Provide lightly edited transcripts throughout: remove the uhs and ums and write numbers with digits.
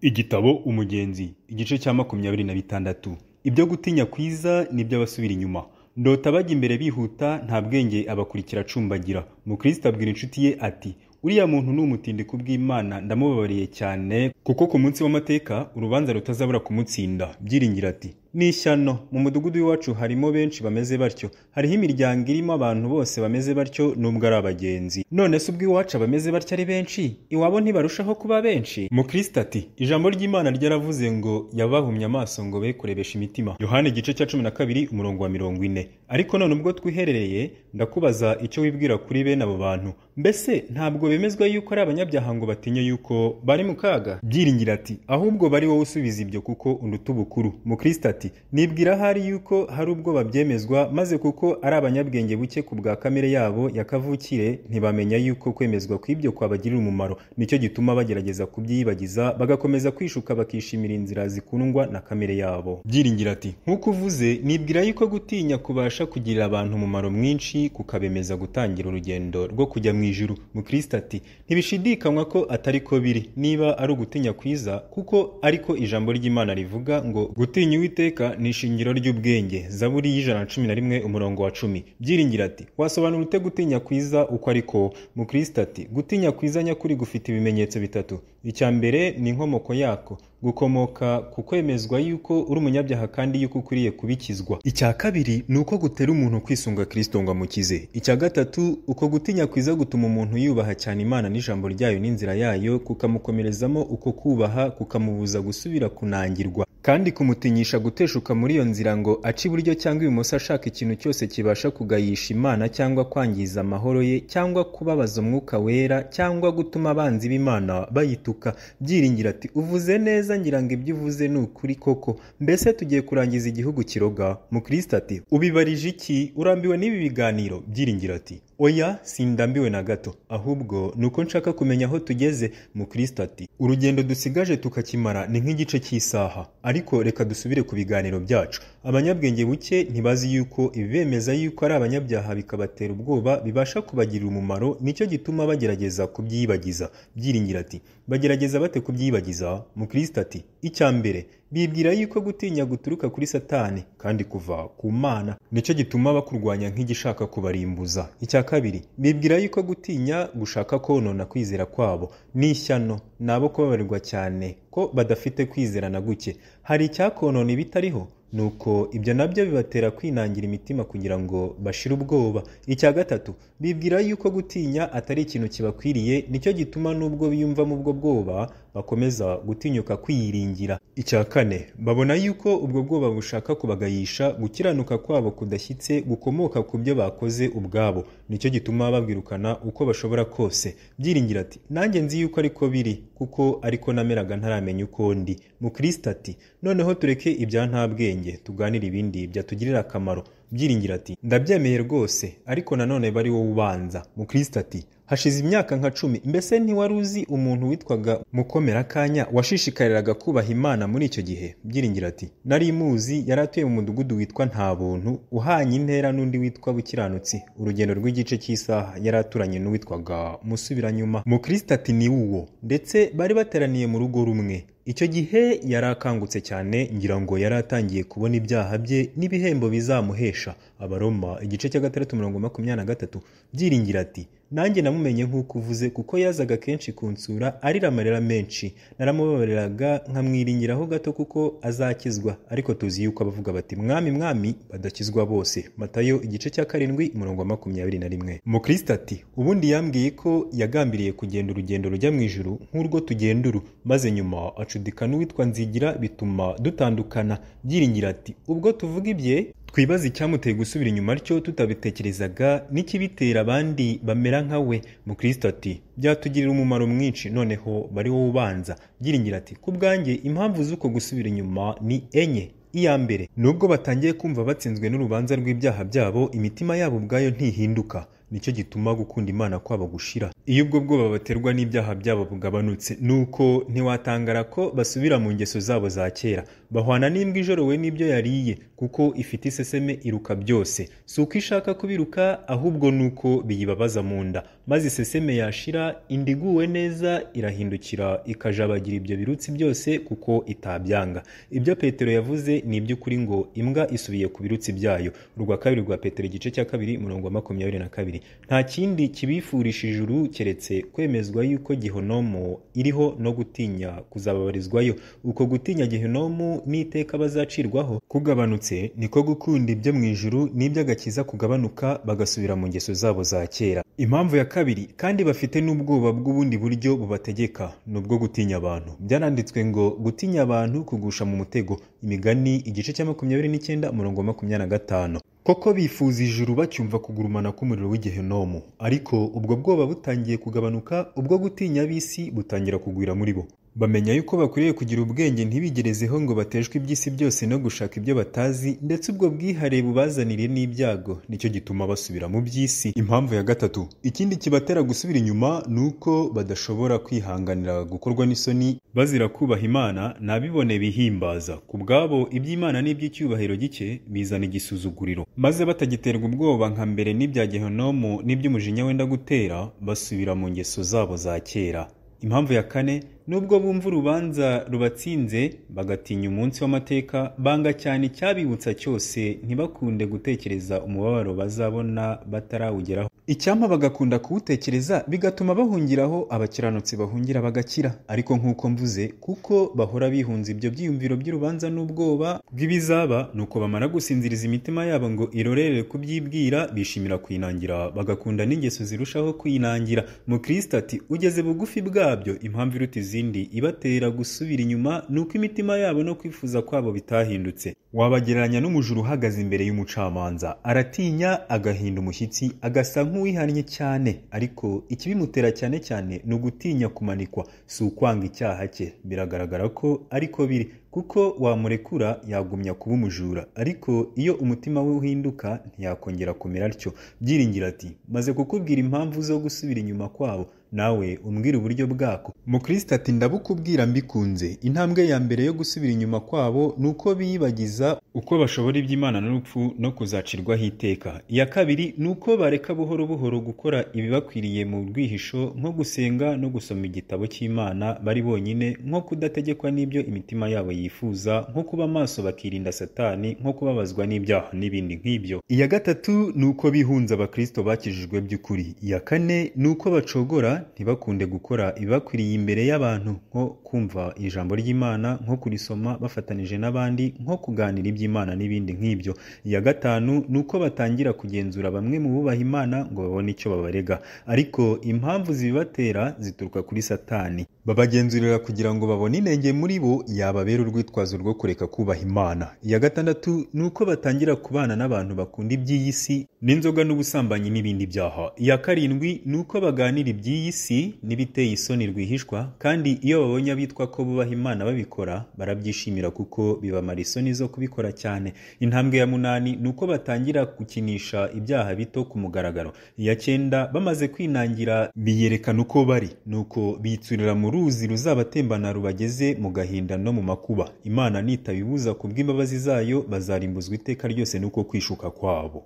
Igitabo Umugenzi, igice cya 26. Ibyo gutinya kwiza n'iby'abasubira inyuma. Ndota bajya imbere bihuta, nta bwenge abakurikira acumbagira. Mukristo abwira inshuti ye ati: uriya muntu ni umutindi kubw'Imana, ndamubabariye cyane, kuko ku munsi w'amateka urubanza rutazabura kumutsinda. Byiringira ati: ni ishyano, mu mudugudu w'iwacu harimo benshi bameze batyo, hariho imiryango irimo abantu bose bameze batyo nubwo ari abagenzi. None se ubw'iwacu abameze batyo ari benshi, iwabo ntibarushaho kuba benshi? Mukristo ati: ijambo ry'Imana ryaravuze ngo yabahumye amaso ngo be kurebesha imitima. Yohana igice cya 12 umurongo wa 40. Ariko none ubwo twiherereye, ndakubaza icyo wibwira kuri bene abo bantu. Mbese ntabwo bemezwa yuko ari abanyabyaha ngo batinye yuko bari mu kaga? Byiringira ati: ahubwo bari wowe usubiza ibyo kuko unduta ubukuru. Mukristo ati: nibwira hari yuko hari ubwo babyemezwa, maze kuko ari abanyabwenge buke ku bwa kamere yabo yakavukire, ntibamenya yuko kwemezwa kw'ibyo kwabagirira umumaro. Nicyo gituma bagerageza kubyiyibagiza, bagakomeza kwishuka bakishimira inzira zikundwa na kamere yabo. Byiringira ati: nk'uko uvuze, nibwira yuko gutinya kubasha kugirira abantu umumaro mwinshi, kukabemeza gutangira urugendo rwo kujya mu ijuru. Mukristo ati: ntibishidikanywa ko atari ko biri, niba ari ugutinya kwiza, kuko ariko ijambo ry'Imana rivuga ngo gutinya Uwiteka ni ishingiro ry'ubwenge. Zaburi y'ijana na 11 umurongo wa 10. Byiringira ati: wasobanura ute gutinya kwiza uko ariko? Mukristo ati: gutinya kwiza nyakuri gufite ibimenyetso bitatu. Icya mbere ni inkomoko yako, gukomoka ku kwemezwa yuko uri umunyabyaha kandi yuko ukwiriye kubikizwa. Icya kabiri ni uko gutera umuntu kwisunga Kristo ngo amukize. Icya gatatu, uko gutinya kwiza gutuma umuntu yubaha cyane Imana n'ijambo ryayo n'inzira yayo, kukamukomerezamo uko kubaha, kukamubuza gusubira kunangirwa, kandi kumutinyisha guteshuka muri iyo nzira ngo ace iburyo cyangwa ibumoso ashaka ikintu cyose kibasha kugayisha Imana cyangwa kwangiza amahoro ye, cyangwa kubabaza umwuka wera, cyangwa gutuma abanzi b'Imana bayituka. Byiringira ati: uvuze neza, ngira ngo ibyo uvuze ni ukuri koko. Mbese tugiye kurangiza igihugu kiroga? Mukristo ati: ubibarije iki? Urambiwe n'ibi biganiro? Byiringira ati: oya, sindambiwe na gato, ahubwo nuko nshaka kumenya aho tugeze. Mukristo ati: urugendo dusigaje tukakimara ni nk'igice cy'isaha, ariko reka dusubire ku biganiro byacu. Abanyabwenge buke ntibazi yuko ibibemeza yuko ari abanyabyaha bikabatera ubwoba bibasha kubagirira umumaro, nicyo gituma bagerageza kubyiyibagiza. Byiringira ati: bagerageza bate kubyiyibagiza? Mukristo ati: icya mbere, bibwira yuko gutinya guturuka kuri Satani kandi kuva ku Mana, nicyo gituma bakurwanya nk'igishaka kubarimbuza. Icya kabiri, bibwira yuko gutinya gushaka konona kwizera kwabo. Ni ishyano, nabo kubabarirwa cyane ko badafite kwizera na guke. Hari icyakonona ibitariho, nuko ibyo nabyo bibatera kwinangira imitima kugira ngo bashire ubwoba. Icya gatatu, bibwira yuko gutinya atari ikintu kibakwiriye, nicyo gituma nubwo biyumva mu bwo bwoba bakomeza gutinyuka kwiyiringira. Icya kane, babona yuko ubwo bwoba bushaka kubagayisha, gukiranuka kwabo kudashyitse gukomoka ku byo bakoze ubwabo, nicyo gituma babwirukana uko bashobora kose. Byiringira ati: nanjye nzi yuko ariko biri, kuko ariko nameraga ntaramenya uko ndi. Mukristo ati: noneho tureke ibya nta bwenge, tuganire ibindi byatugirira akamaro. Byiringira ati: ndabyemeye rwose, ariko nanone bari wowe ubanza. Mukristo ati: hashize imyaka nka 10, mbese ntiwari uzi umuntu witwaga Mukomerakanya washishikariraga kubaha Imana muri icyo gihe? Byiringira ati: nari muzi, yari atuye mu mudugudu witwa Nta Buntu, uhanye intera n'undi witwa Bukiranutsi. Urugendo rw'igice cy'isaha yari aturanye n'uwitwaga Musubiranyuma. Mukristo ati: ni uwo, ndetse bari bateraniye mu rugo rumwe. Icyo gihe yari akangutse cyane, ngira ngo yari atangiye kubona ibyaha bye n'ibihembo bizamuhesha. Abaroma igice cya 3:23. Byiringira ati: nanjye namumenye nk'uko uvuze, kuko yazaga kenshi kunsura arira amarira menshi. Naramubabariraga nkamwiringiraho gato kuko azakizwa, ariko tuzi yuko abavuga bati mwami mwami badakizwa bose. Matayo igice cya 7:21. Mukristo ati: ubundi yambwiye ko yagambiriye kugenda urugendo rujya mu ijuru nk'urwo tugenda uru, maze nyuma acudika n'uwitwa Nzigira, bituma dutandukana. Byiringira ati: ubwo tuvuga ibye, twibaza icyamuteye gusubira inyuma atyo tutabitekerezaga, n'ikibitera abandi bamera nka we. Mukristo ati: byatugirira umumaro mwinshi, noneho bari wowe ubanza. Byiringira ati: ku bwanjye impamvu z'uko gusubira inyuma ni enye. Iya mbere, nubwo batangiye kumva batsinzwe n'urubanza rw'ibyaha byabo, imitima yabo ubwayo ntihinduka. nicyo gituma gukunda Imana kwabo gushira. Iyo ubwo bwoba baterwa n'ibyaha byabo bugabanutse, nuko ntiwatangara ko basubira mu ngeso zabo za kera. Bahwana n'imbwa ijorowe n'ibyo yariye, kuko ifite iseseme iruka byose. Si uko ishaka kubiruka, ahubwo nuko biyibabaza mu nda. Maze iseseme yashira, inda iguwe neza irahindukira ikajabagira ibyo birutsi byose kuko itabyanga. Ibyo Petero yavuze ni iby'ukuri ngo imbwa isubiye ku birutsi byayo. Urwa kabiri rwa Petero igice cya 2:22. Nta kindi kibifurisha ijuru keretse kwemezwa yuko Gehinomu iriho no gutinya kuzababarizwayo. Uko gutinya Gehinomu n'iteka bazacirwaho kugabanutse, niko gukunda ibyo mu ijuru n'iby'agakiza kugabanuka bagasubira mu ngeso zabo za kera. Impamvu ya kabiri, kandi bafite n'ubwoba bw'ubundi buryo bubategeka, nubwo gutinya abantu. Byaranditswe ngo gutinya abantu kugusha mu mutego. Imigani igice cya 29:25. Koko bifuza ijuru bacyumva kugurumana k'umuriro w'Igehinomu, ariko ubwo bwoba butangiye kugabanuka, ubwo gutinya ab'isi butangira kugwira muri bo. Bamenya yuko bakwiriye kugira ubwenge ntibigerezeho ngo bateshwe iby'isi byose no gushaka ibyo batazi, ndetse ubwo bwihare bubazanire n'ibyago, nicyo gituma basubira mu by'isi. Impamvu ya gatatu, ikindi kibatera gusubira inyuma nuko badashobora kwihanganira gukorwa n'isoni bazira kubaha Imana, nabibone bihimbaza. Ku bwabo iby'Imana n'iby'icyubahiro gike bizana igisuzuguriro, maze batagiterwa ubwoba nka mbere n'ibya Gehinomu n'iby'umujinya wenda gutera, basubira mu ngeso zabo za kera. Impamvu ya kane, nubwo bumva urubanza rubatsinze bagatinya umunsi w'amateka, banga cyane icyabibutsa cyose, ntibakunde gutekereza umubabaro bazabona batarawugeraho. Icyampa bagakunda kuwutekereza, bigatuma bahungiraho abakiranutsi bahungira bagakira. Ariko nk'uko mvuze, kuko bahora bihunza ibyo byiyumviro by'urubanza n'ubwoba bw'ibizaba, nuko bamara gusinziriza imitima yabo ngo irorere kubyibwira, bishimira kwinangira, bagakunda n'ingeso zirushaho kwinangira. Mukristo ati ugeze bugufi bwabyo, impamvu iruta izindi ibatera gusubira inyuma nuko imitima yabo no kwifuza kwabo bitahindutse. Wabagereranya n'umujura uhagaze imbere y'umucamanza, aratinya agahinda umushyitsi, agasa nk'uwihannye cyane, ariko ikibimutera cyane cyane ni ugutinya kumanikwa, si ukwanga icyaha cye. Biragaragara ko ariko biri, kuko wamurekura yagumya kuba umujura, ariko iyo umutima we uhinduka ntiyakongera kumera atyo. Byiringira ati maze kukubwira impamvu zo gusubira inyuma kwabo, nawe umbwira uburyo bwako. Mukristo ati ndabukubwira mbikunze. Intambwe ya mbere yo gusubira inyuma kwabo nuko biyibagiza uko bashobora iby'Imana n'urupfu no kuzacirwaho iteka. Iya kabiri nuko bareka buhoro buhoro gukora ibibakwiriye mu rwihisho, nko gusenga no gusoma igitabo cy'Imana bari bonyine, nko kudategekwa n'ibyo imitima yabo yifuza, nko kuba maso bakirinda Satani, nko kubabazwa n'ibyaha n'ibindi nk'ibyo. Iya gatatu nuko bihunza abakristo bakijijwe by'ukuri. Iya kane nuko bacogora ntibakunde gukora ibibakwiriye imbere y'abantu, nko kumva ijambo ry'Imana, nko kurisoma bafatanije n'abandi, nko kuganira iby'Imana n'ibindi nk'ibyo. Iya gatanu nuko batangira kugenzura bamwe mu bubaha Imana ngo babone icyo babarega, ariko impamvu zibibatera zituruka kuri Satani. Babagenzurira kugira ngo babone inenge muri bo yababera urwitwazo rwo kureka kubaha Imana. Iya gatandatu nuko batangira kubana n'abantu bakunda iby'iyi si n'inzoga n'ubusambanyi n'ibindi byaha. Iya karindwi nuko baganira iby'iyi si n'ibiteye isoni rwihishwa, kandi iyo babonye abitwa ko bubaha Imana babikora barabyishimira kuko bibamara isoni zo kubikora cyane. Intambwe ya munani nuko batangira gukinisha ibyaha bito ku mugaragaro. Iya cyenda bamaze kwinangira biyerekana uko bari, nuko bitsurira mu ruzi ruzabatembana rubageze mu gahinda no mu makuba. Imana nitabibuza kubw'imbabazi zayo bazarimbuzwa iteka ryose nuko kwishuka kwabo.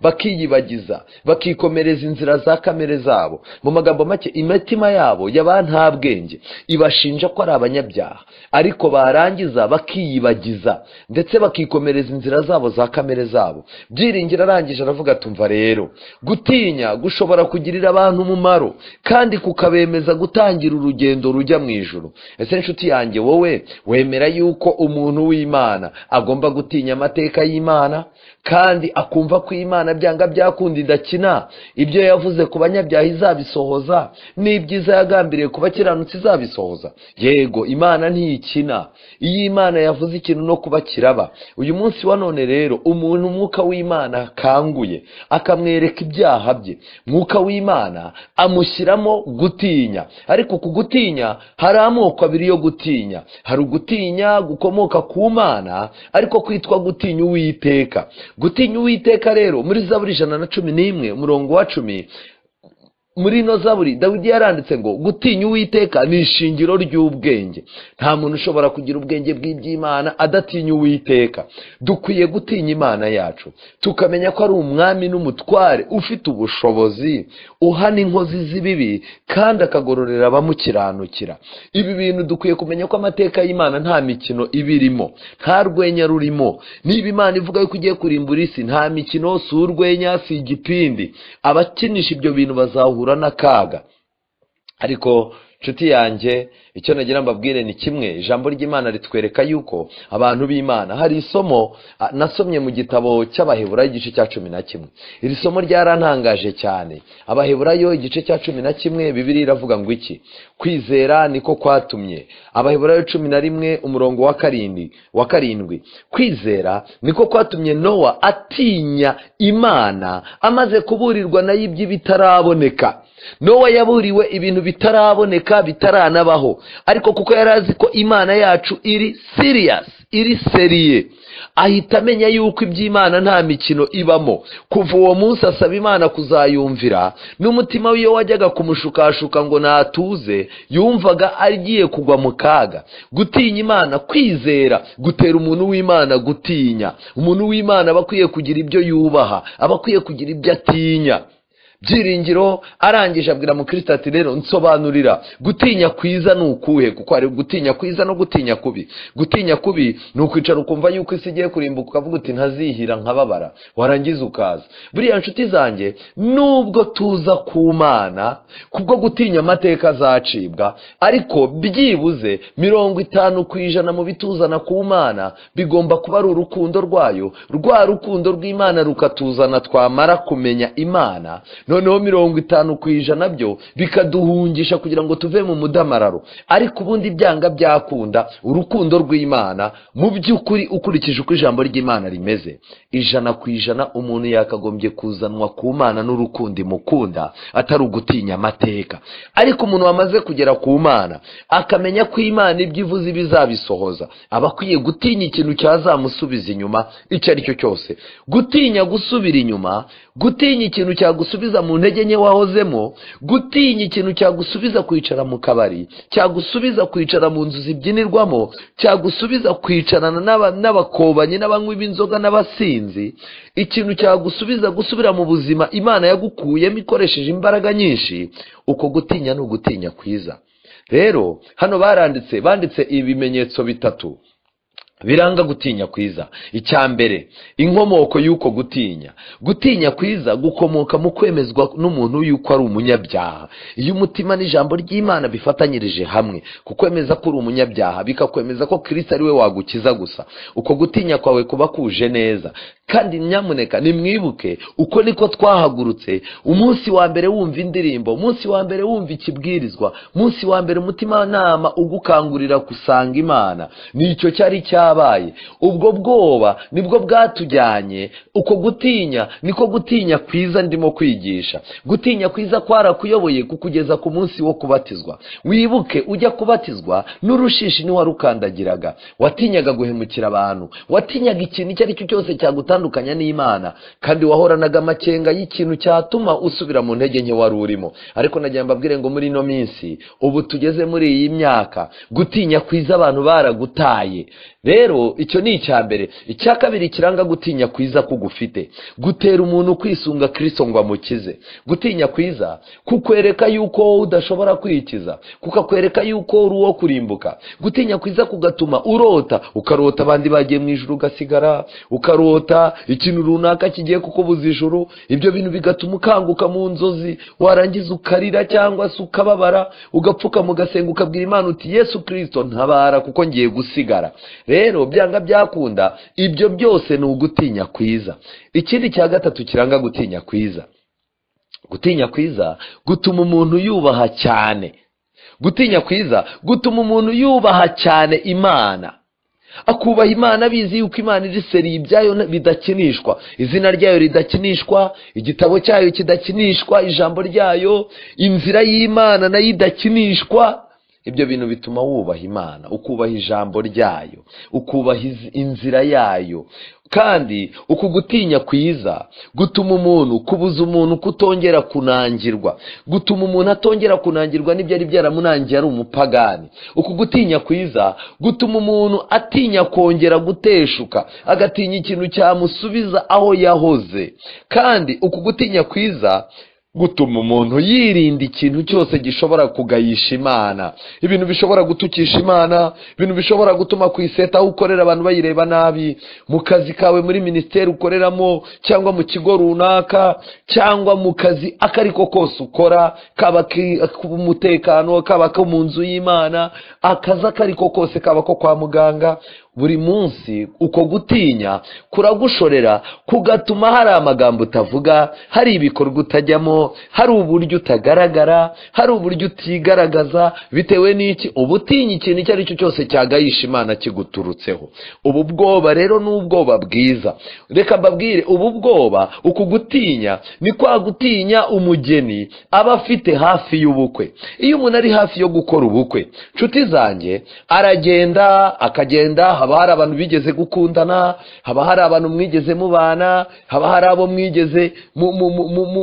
Bakiyibagiza, bakikomereza inzira za kamere zabo. Mu magambo make, imitima yabo yaba nta bwenge, ibashinja ko ari abanyabyaha, ariko barangiza bakiyibagiza ndetse bakikomereza inzira zabo za kamere zabo. Byiringira arangije aravuga tumva rero, gutinya gushobora kugirira abantu umumaro kandi kukabemeza gutangira urugendo rujya mu ijuru. Ese nshuti yanjye, wowe wemera yuko umuntu w'Imana agomba gutinya amateka y'Imana kandi akumva ko Imana byanga byakundi idakina ibyo yavuze ku banyabyaha izabisohoza, n'ibyiza yagambiriye ku bakiranutsi izabisohoza? Yego, Imana ntiyikina. Iyo Imana yavuze ikintu no kuba kiraba. Uyu munsi wa none rero, umuntu umwuka w'Imana akanguye akamwereka ibyaha bye, mwuka w'Imana amushyiramo gutinya. Ariko ku gutinya hari amoko abiri yo gutinya. Hari ugutinya gukomoka ku Mana, ariko kwitwa gutinya Uwiteka. Gutinya Uwiteka uwiteka rero muri Zaburi 111 umurongo wa 10, muri ino Zaburi Dawidi yaranditse ngo gutinya Uwiteka ni ishingiro ry'ubwenge. Nta muntu ushobora kugira ubwenge bw'iby'Imana adatinya Uwiteka. Dukwiye gutinya Imana yacu, tukamenya ko ari umwami n'umutware ufite ubushobozi, uhana inkozi z'ibibi kandi akagororera abamukiranukira. Ibi bintu dukwiye kumenya ko amateka y'Imana nta mikino ibirimo, nta rwenya rurimo. Niba Imana ivuga yuko igiye kurimbura isi, nta mikino, si urwenya, si igipindi. Abakinisha ibyo bintu bazahura n'akaga. Ariko nshuti yanjye, icyo nagira mbabwire ni kimwe, ijambo ry'Imana ritwereka yuko abantu b'Imana, hari isomo nasomye mu gitabo cy'Abaheburayo igice cya 11. Iri somo ryarantangaje cyane. Abaheburayo igice cya 11, Bibiliya iravuga ngo iki? Kwizera niko kwatumye. Abaheburayo 11 umurongo wa 7. Kwizera niko kwatumye Nowa atinya Imana amaze kuburirwa nayo iby'ibitaraboneka. Nowa yaburiwe ibintu bitaraboneka, bitaranabaho, ariko kuko yari azi ko Imana yacu iri serious, iri seriye, ahita amenya yuko iby'Imana nta mikino ibamo. Kuva uwo munsi asaba Imana kuzayumvira, n'umutima wiyo wajyaga kumushukashuka ngo natuze, yumvaga agiye kugwa mu kaga. Gutinya Imana, kwizera, gutera umuntu w'Imana gutinya. Umuntu w'Imana aba akwiye kugira ibyo yubaha, aba akwiye kugira ibyo atinya. Byiringiro arangije abwira Mukristo ati rero nsobanurira gutinya kwiza ni ukuhe, kuko hari gutinya kwiza no gutinya kubi. Gutinya kubi ni ukwicara ukumva yuko isi igiye kurimbuka ukavuga uti ntazihira nkababara, warangiza ukaza. Buriya nshuti zanjye, nubwo tuza ku Mana kubwo gutinya amateka azacibwa, ariko byibuze 50% mu bituzana ku Mana bigomba kuba ari urukundo rwayo. Rwa rukundo rw'Imana rukatuzana twamara kumenya Imana, noneho 50% byo bikaduhungisha kugira ngo tuve mu mudamararo. Ariko ubundi byanga byakunda, urukundo rw'Imana mu by'ukuri ukurikije uko ijambo ry'Imana rimeze, 100% umuntu yakagombye kuzanwa ku Mana n'urukundo imukunda, atari ugutinya amateka. Ariko umuntu wamaze kugera ku Mana akamenya ko Imana ibyo ivuze bizabisohoza, aba akwiye gutinya ikintu cyazamusubiza inyuma icyo ari cyo cyose. Gutinya gusubira inyuma, gutinya ikintu cyagusubiza mu ntege nke wahozemo, gutinya ikintu cyagusubiza kwicara mu kabari, cyagusubiza kwicara mu nzu zibyinirwamo, cyagusubiza kwicarana n'abakobanyi n'abanywi b'inzoga n'abasinzi, ikintu cyagusubiza gusubira mu buzima Imana yagukuyemo ikoresheje imbaraga nyinshi. Uko gutinya ni ugutinya kwiza. Rero hano banditse ibimenyetso bitatu biranga gutinya kwiza. Icyambere, inkomoko y'uko gutinya. Gutinya kwiza gukomoka mu kwemezwa n'umuntu yuko ari umunyabyaha. Iyo umutima n'ijambo ry'Imana bifatanyirije hamwe kukwemeza ko uri umunyabyaha, bikakwemeza ko Kristo ari we wagukiza gusa, uko gutinya kwawe kuba kuje neza. Kandi nyamuneka nimwibuke, uko niko twahagurutse umunsi wa mbere wumva indirimbo, umunsi wa mbere wumva ikibwirizwa, umunsi wa mbere umutima nama ugukangurira gusanga Imana. Nicyo cyari cyabaye. Ubwo bwoba nibwo bwatujyanye. Uko gutinya niko gutinya kwiza ndimo kwigisha. Gutinya kwiza kwarakuyoboye kukugeza ku munsi wo kubatizwa. Wibuke ujya kubatizwa n'urushishi ni warukandagiraga, watinyaga guhemukira abantu, watinyaga ikintu icyo ari cyo cyose cyagutandukanya n'Imana, kandi wahoranaga amakenga y'ikintu cyatuma usubira mu ntege nke wari urimo. Ariko nagira mbabwire ngo muri ino minsi ubu tugeze muri iyi myaka, gutinya kwiza abantu baragutaye. Rero icyo ni icyambere. Icya kabiri kiranga gutinya kwiza kugufite, gutera umuntu kwisunga Kristo ngo amukize. Gutinya kwiza kukwereka yuko udashobora kwikiza, kukakwereka yuko uri uwo kurimbuka. Gutinya kwiza kugatuma urota, ukarota abandi bagiye mu ijuru ugasigara, ukarota ikintu runaka kigiye kukubuza ijuru. Ibyo bintu bigatuma ukanguka mu nzozi, warangiza ukarira cyangwa se ukababara, ugapfuka mu gasenga ukabwira Imana uti Yesu Kristo ntabara kuko ngiye gusigara. Rero byanga byakunda, ibyo byose ni ugutinya kwiza. Ikindi cya gatatu kiranga gutinya kwiza. Gutinya kwiza gutuma umuntu yubaha cyane. Gutinya kwiza gutuma umuntu yubaha cyane Imana, akubaha Imana bizi yuko Imana iri seri, ibyayo bidakinishwa, izina ryayo ridakinishwa, igitabo cyayo kidakinishwa, ijambo ryayo, inzira y'Imana nayo idakinishwa. ibyo bintu bituma wubaha Imana, ukubaha ijambo ryayo, ukubaha inzira yayo. Kandi uku gutinya kwiza gutuma umuntu, kubuza umuntu kutongera kunangirwa, gutuma umuntu atongera kunangirwa n'ibyari byaramunangiye ari umupagani. Uku gutinya kwiza gutuma umuntu atinya kongera guteshuka, agatinya ikintu cyamusubiza aho yahoze. Kandi uku gutinya kwiza gutuma umuntu yirinda ikintu cyose gishobora kugayisha Imana, ibintu bishobora gutukisha Imana, ibintu bishobora gutuma ku iseta aho ukorera abantu bayireba nabi, mu kazi kawe, muri minisiteri ukoreramo, cyangwa mu kigo runaka, cyangwa mu kazi akariko kose ukora, kaba k'umutekano, kaba ko mu nzu y'Imana, akazi akariko kose, kaba ko kwa muganga. Buri munsi uko gutinya kuragushorera, kugatuma hari amagambo utavuga, hari ibikorwa utajyamo, hari uburyo utagaragara, hari uburyo utigaragaza. Bitewe n'iki? ubutinya ikintu icyo ari cyo cyose cyagayisha Imana kiguturutseho. Ubu bwoba rero ni ubwoba bwiza. Reka mbabwire, ubu bwoba, uku gutinya ni kwa gutinya umugeni aba afite hafi y'ubukwe. Iyo umuntu ari hafi yo gukora ubukwe, nshuti zanjye, aragenda akagenda, haba hari abantu bigeze gukundana, haba hari abantu mwigeze mubana, haba hari abo mwigeze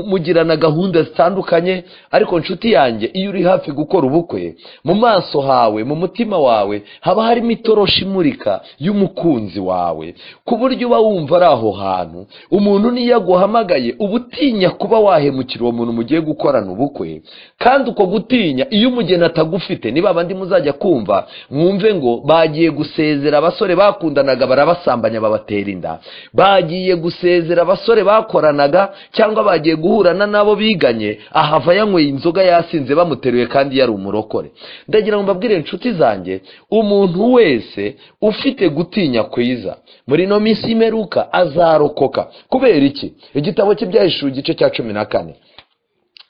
mugirana gahunda zitandukanye. Ariko nshuti yanjye, iyo uri hafi gukora ubukwe, mu maso hawe, mu mutima wawe, haba harimo itoroshi imurika y'umukunzi wawe, ku buryo uba wumva ari aho hantu. Umuntu niyo aguhamagaye uba utinya kuba wahemukira uwo muntu mugiye gukorana ubukwe. Kandi uko gutinya, iyo umugeni atagufite, niba abandi muzajya kumva mwumve ngo bagiye gusezera abasore bakundanaga barabasambanya babatera inda, bagiye gusezera abasore bakoranaga cyangwa bagiye guhurana nabo biganye, ahava yanyweye inzoga yasinze bamuteruye kandi yari umurokore. Ndagira ngo mbabwire inshuti zanjye, umuntu wese ufite gutinya kwiza muri no minsi y'imperuka azarokoka. Kubera iki? Igitabo cy'Ibyahishuwe igice cya 14,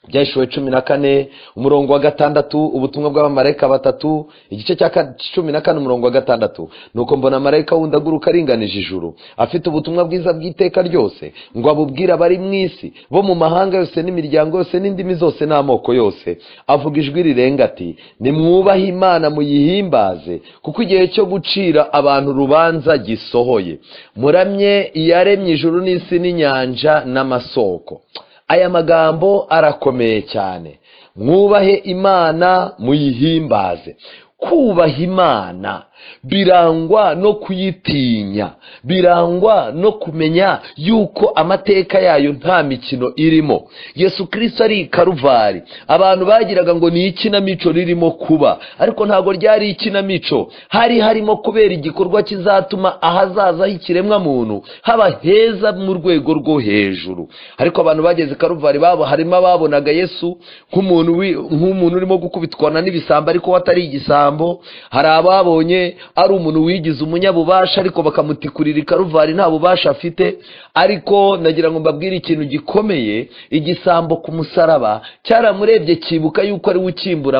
Ibyahishuwe 14 umurongo wa 6, ubutumwa bw'abamarayika batatu, igice cya 14 umurongo wa 6. Nuko mbona marayika wundi aguruka aringanije ijuru, afite ubutumwa bwiza bw'iteka ryose, ngo abubwire abari mu isi, bo mu mahanga yose n'imiryango yose n'indimi zose n'amoko yose. Avuga ijwi rirenga ati, nimwubahe Imana muyihimbaze, kuko igihe cyo gucira abantu urubanza gisohoye. Muramye iyaremye ijuru n'isi n'inyanja n'amasoko. Aya magambo arakomeye cyane. Mwubahe Imana muyihimbaze. Kubaha Imana birangwa no kuyitinya, birangwa no kumenya yuko amateka yayo nta mikino irimo. Yesu Kristo ari Karuvari, abantu bagiraga ngo ni ikinamico ririmo kuba, ariko ntago ryari ikinamico. Hari harimo kubera igikorwa kizatuma ahazaza h'ikiremwa muntu haba heza mu rwego rwo hejuru. Ariko abantu bageze Karuvari babo harimo ababonaga Yesu nk'umuntu urimo gukubitwana n'ibisambo ariko watari igisambo. Hari ababonye ari umuntu wigize umunyabubasha ariko bakamutikurira Karuvari nta bubasha afite. Ariko nagira ngo mbabwire ikintu gikomeye, igisambo ku musaraba cyaramurebye kibuka yuko ari ukimbura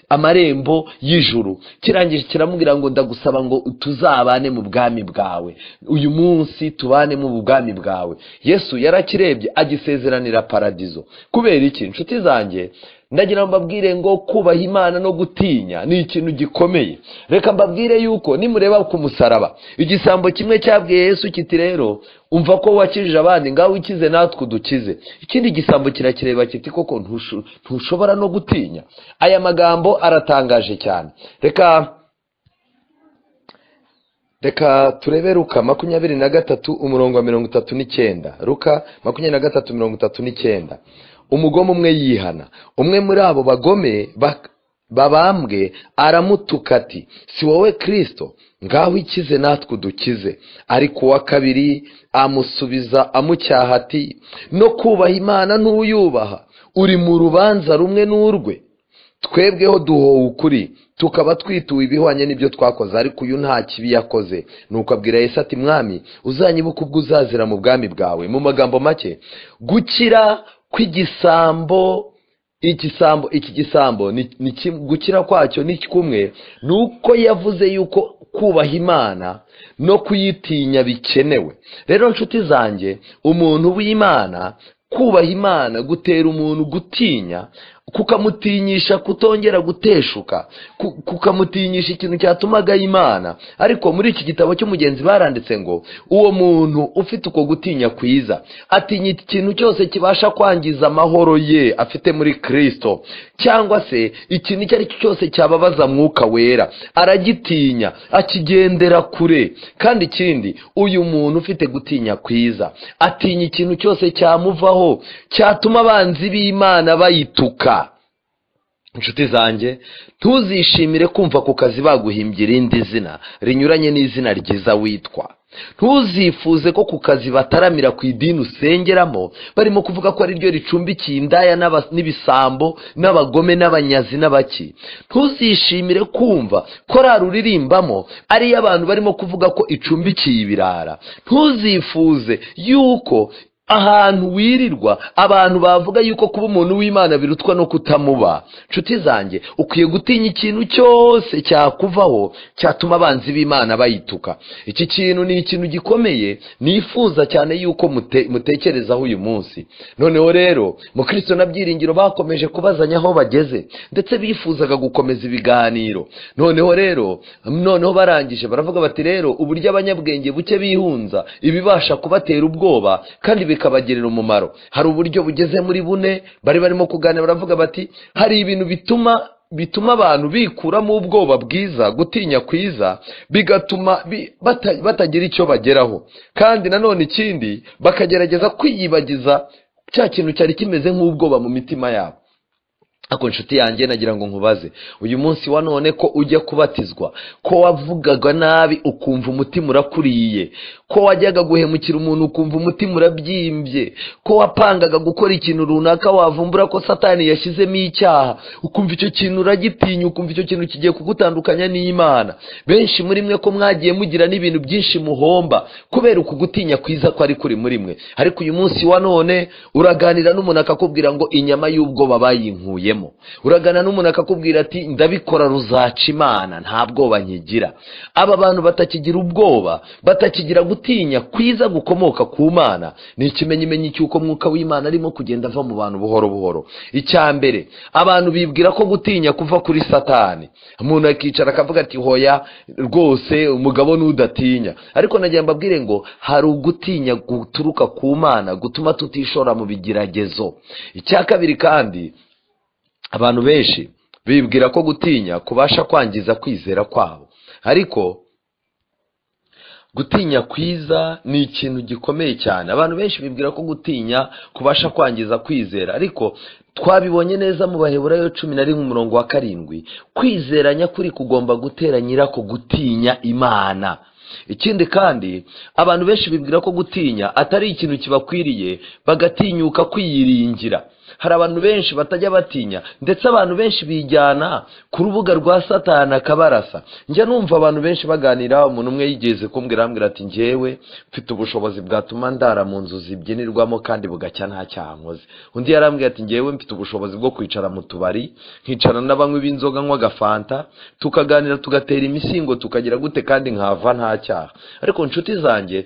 amarembo y'ijuru. Kirangije kiramubwira ngo ndagusaba ngo tuzabane mu bwami bwawe, uyu munsi tubane mu bwami bwawe. Yesu yarakirebye agisezeranira paradizo. Kubera iki inshuti zanjye? Ndagira ngo mbabwire ngo kubaha Imana no gutinya ni ikintu gikomeye. Reka mbabwire yuko nimureba ku musaraba, igisambo kimwe cyabwiye Yesu kiti, rero umva ko wakijije abandi, ngaho ukize natwe dukize. Ikindi gisambo kirakireba kiti, koko ntushobora no gutinya. Aya magambo aratangaje cyane. Reka turebe Luka 23 umurongo wa 39. Luka 23:39. Umugome umwe yihana, umwe muri abo bagome babambwe aramutuka ati, si wowe Kristo? Ngaho ikize natwe dukize. Ariko uwa kabiri amusubiza amucyaha ati, no kubaha Imana ntuyubaha, uri mu rubanza rumwe n'urwe. Twebweho duhowe ukuri, tukaba twituwe ibihwanye n'ibyo twakoze, ariko uyu nta kibi yakoze. Nuko abwira Yesu ati, mwami, uzanyibuka ubwo uzazira mu bwami bwawe. Mu magambo make, gukira kw'igisambo, iki gisambo gukira kwacyo ni kumwe, nuko yavuze yuko kubaha Imana no kuyitinya bikenewe. Rero nshuti zanjye, umuntu w'Imana, kubaha Imana gutera umuntu gutinya, kukamutinyisha kutongera guteshuka, kukamutinyisha ikintu cyatumaga Imana. Ariko muri iki gitabo cy'umugenzi baranditse ngo uwo muntu ufite uko gutinya kwiza atinya ikintu cyose kibasha kwangiza amahoro ye afite muri Kristo, cyangwa se ikintu icyo ari cyo cyose cyababaza Mwuka Wera aragitinya, akigendera kure. kandi ikindi, uyu muntu ufite gutinya kwiza atinya ikintu cyose cyamuvaho cyatuma abanzi b'Imana bayituka. Inshuti zanjye, ntuzishimire kumva ku kazi baguhimbye irindi zina rinyuranye n'izina ryiza witwa. Ntuzifuze ko ku kazi bataramira ku idini usengeramo barimo kuvuga ko ari ryo ricumbikiye indaya n'ibisambo n'abagome n'abanyazi n'abaki. Ntuzishimire kumva ko ruririmbamo ariyo abantu barimo kuvuga ko icumbikiye ibirara. Ntuzifuze yuko ahantu wirirwa abantu bavuga yuko kuba umuntu w'Imana birutwa no kutamuba. Nshuti zanjye, ukwiye gutinya ikintu cyose cyakuvaho cyatuma abanzi b'Imana bayituka. Iki kintu ni ikintu gikomeye nifuza cyane yuko mutekerezaho uyu munsi. Noneho rero mu Kristo na Byiringiro bakomeje kubazanya aho bageze, ndetse bifuzaga gukomeza ibiganiro. Noneho barangije baravuga bati rero uburyo abanyabwenge buke bihunza ibibasha kubatera ubwoba kandi bikabagirira umumaro. Hari uburyo bugeze muri bune bari barimo kuganira, baravuga bati hari ibintu bituma abantu bikuramo ubwoba bwiza, gutinya kwiza, bigatuma batagira icyo bageraho. Kandi nanone ikindi, bakagerageza kwiyibagiza cya kintu cyari kimeze nk'ubwoba mu mitima yabo. Ako nshuti yanjye, nagira ngo nkubaze uyu munsi wa none ko ujya kubatizwa, ko wavugaga nabi ukumva umutima urakuriye, ko wajyaga guhemukira umuntu ukumva umutima urabyimbye, ko wapangaga gukora ikintu runaka wavumbura ko Satani yashyizemo icyaha ukumva icyo kintu uragitinya, ukumva icyo kintu kigiye kugutandukanya n'Imana. Benshi muri mwe ko mwagiye mugira n'ibintu byinshi muhomba kubera uku gutinya kwiza ko ari kuri muri mwe. Ariko uyu munsi wa none uraganira n'umuntu akakubwira ngo inyama y'ubwoba bayinkuyemo. Uragana n'umuntu akakubwira ati ndabikora ruzaca Imana, nta bwoba nkigira. Aba bantu batakigira ubwoba, batakigira gutinya kwiza gukomoka ku Mana, ni ikimenyimenyi cy'uko Mwuka w'Imana arimo kugenda ava mu bantu buhoro buhoro. Icyambere, abantu bibwira ko gutinya kuva kuri Satani. Umuntu akicara akavuga ati hoya rwose umugabo n'udatinya. Ariko nagira mbabwire ngo hari ugutinya guturuka ku Mana gutuma tutishora mu bigeragezo. Icyakabiri kandi, abantu benshi bibwira ko gutinya kubasha kwangiza kwizera kwabo. Ariko gutinya kwiza ni ikintu gikomeye cyane. Abantu benshi bibwira ko gutinya kubasha kwangiza kwizera, ariko twabibonye neza mu Baheburayo 11:7. Kwizera nyakuri kugomba gutera nyirako gutinya Imana. Ikindi kandi, abantu benshi bibwira ko gutinya atari ikintu kibakwiriye, bagatinyuka kwiyiringira. Hari abantu benshi batajya batinya, ndetse abantu benshi bijyana ku rubuga rwa Satani akabarasa. Njya numva abantu benshi baganira, umuntu umwe yigeze kumbwira ati njyewe mfite ubushobozi bwatuma ndara mu nzu zibyinirwamo kandi bugacya nta cyaha nkoze. Undi yarambwira ati njyewe mfite ubushobozi bwo kwicara mu tubari, nkicara n'abanywi b'inzoga nywa agafanta, tukaganira tugatera imisingo tukagira gute kandi nkava nta cyaha. Ariko nshuti zanjye,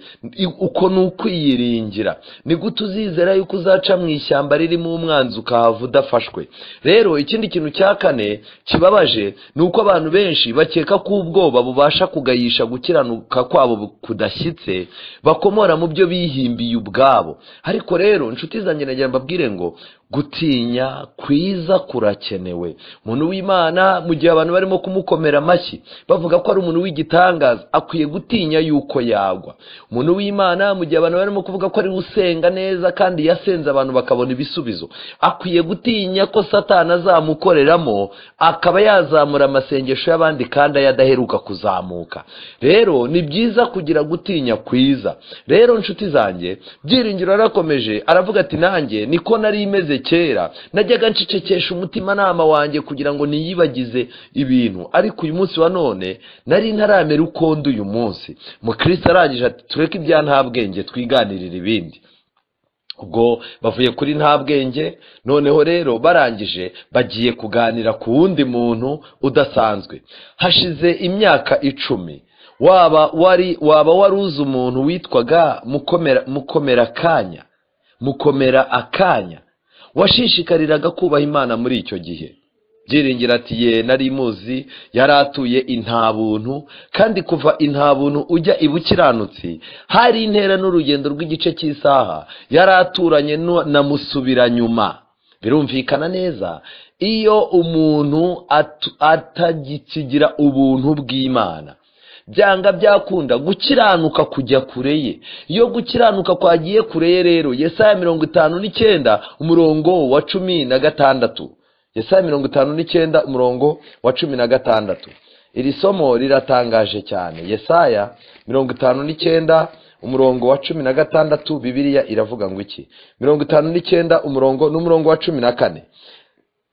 uko ni ukwiyiringira. Ni gute uzizera yuko uzaca mu ishyamba ririmo umwanzi ukahava udafashwe? Rero ikindi kintu cya kane kibabaje ni uko abantu benshi bakeka ko ubwoba bubasha kugayisha gukiranuka kwabo kudashyitse, bakomora mu byo bihimbiye ubwabo. Ariko rero inshuti zanjye, nagira mbabwire ngo gutinya kwiza kurakenewe. Umuntu w'Imana mu gihe abantu barimo kumukomera amashyi bavuga ko ari umuntu w'igitangaza, akwiye gutinya yuko yagwa. Umuntu w'Imana mu gihe abantu barimo kuvuga ko ari usenga neza kandi yasenze abantu bakabona ibisubizo, akwiye gutinya ko Satani azamukoreramo akaba yazamura amasengesho y'abandi kandi ayadaheruka kuzamuka. Rero ni byiza kugira gutinya kwiza. Rero inshuti zanjye, Byiringiro arakomeje aravuga ati nanjye niko nari imeze kera, najyaga ncecekesha umutima nama wanjye kugira ngo niyibagize ibintu. Ariko uyu munsi wa none nari ntaramera uko ndi uyu munsi. Mu Kristo arangije ati tureke ibya nta bwenge twiganirira ibindi. Ubwo bavuye kuri nta bwenge, noneho rero barangije bagiye kuganira ku wundi muntu udasanzwe. Hashize imyaka 10, waba waruzi umuntu witwaga Mukomera Akanya. washishikariraga kubaha Imana muri icyo gihe. Byiringiro ati ye nari muzi yari atuye intabuntu, kandi kuva intabuntu ujya ibukiranutsi hari intera n'urugendo rw'igice cy'isaha. Yari aturanye na Musubiranyuma. Birumvikana neza iyo umuntu atagikigira ubuntu bw'Imana, byanga byakunda gukiranuka kujya kure ye. Iyo gukiranuka kwagiye kure ye rero, Yesaya 59 umurongo wa 16. Yesaya 59 umurongo wa 16. Iri somo riratangaje cyane. Yesaya 59 umurongo wa 16, Bibiliya iravuga ngo iki? 59 umurongo wa 14.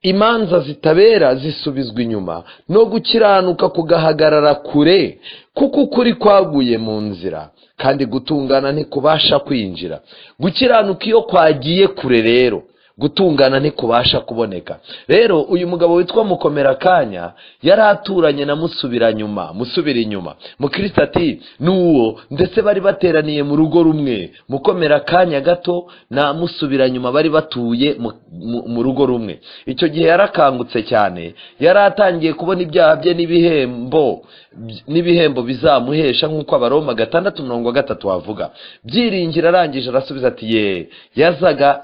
Imanza zitabera zisubizwa inyuma, no gukiranuka kugahagarara kure, kuko ukuri kwaguye mu nzira, kandi gutungana ntikubasha kwinjira. Gukiranuka iyo kwagiye kure rero, gutungana ntikubasha kuboneka. Rero uyu mugabo witwa Mukomerakanya yari aturanye na Musubirinyuma. Mukristo ati nuwo, ndetse bari bateraniye mu rugo rumwe. Mukomerakanya gato na Musubiranyuma bari batuye mu rugo rumwe. Icyo gihe yarakangutse cyane, yari atangiye kubona ibyaha bye n'ibihembo bizamuhesha, nk'uko Abaroma 6:3 wavuga. Byiringiro arangije arasubiza ati ye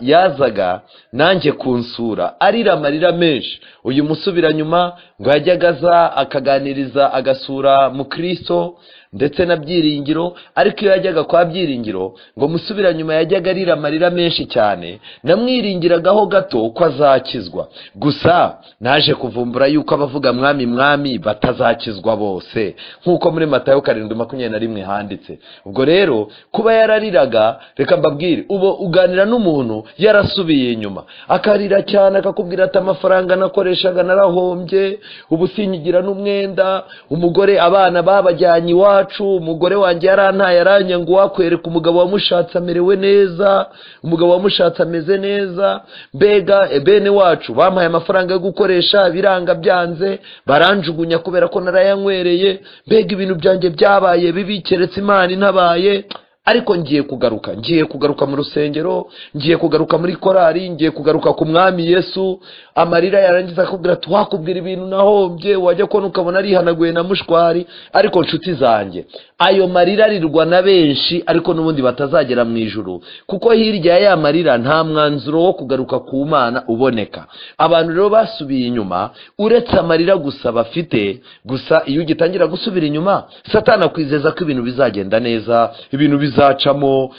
yazaga nanjye kunsura arira amarira menshi. Uyu Musubiranyuma ngo yajyaga aza akaganiriza agasura Mukristo ndetse na Byiringiro, ariko iyo yajyaga kwa Byiringiro ngo Musubiranyuma yajyaga arira amarira menshi cyane. Namwiringiragaho gato ko azakizwa, gusa naje kuvumbura yuko abavuga mwami batazakizwa bose, nk'uko muri Matayo 7:21 handitse. Ubwo rero kuba yarariraga, reka mbabwire, ubo uganira n'umuntu yarasubiye inyuma akarira cyane, akakubwira ati amafaranga nakoreshaga narahombye, ubu sinyigira n'umwenda, umugore abana babajyanye iwacu, umugore wanjye yarantaye aranyanga, wakwereka umugabo wamushatse amerewe neza, umugabo wamushatse ameze neza, mbega bene wacu bampaye amafaranga yo gukoresha biranga byanze, baranjugunya kubera ko narayanywereye, mbega ibintu byanjye byabaye bibi keretse Imana intabaye. Ariko ngiye kugaruka mu rusengero, ngiye kugaruka muri korari, ngiye kugaruka ku Mwami Yesu. Amarira yarangiza akubwira ati wakubwira ibintu nahombye, wajya ko ukabona arihanaguye na mushwari. Ariko nshuti zanjye, ayo marira arirwa na benshi, ariko n'ubundi batazagera mu ijuru, kuko hirya ya marira nta mwanzuro wo kugaruka ku Mana uboneka. Abantu rero basubiye inyuma, uretse amarira gusa bafite. Gusa iyo ugitangira gusubira inyuma, Satani akwizeza ko ibintu bizagenda neza, ibintu bizacamo,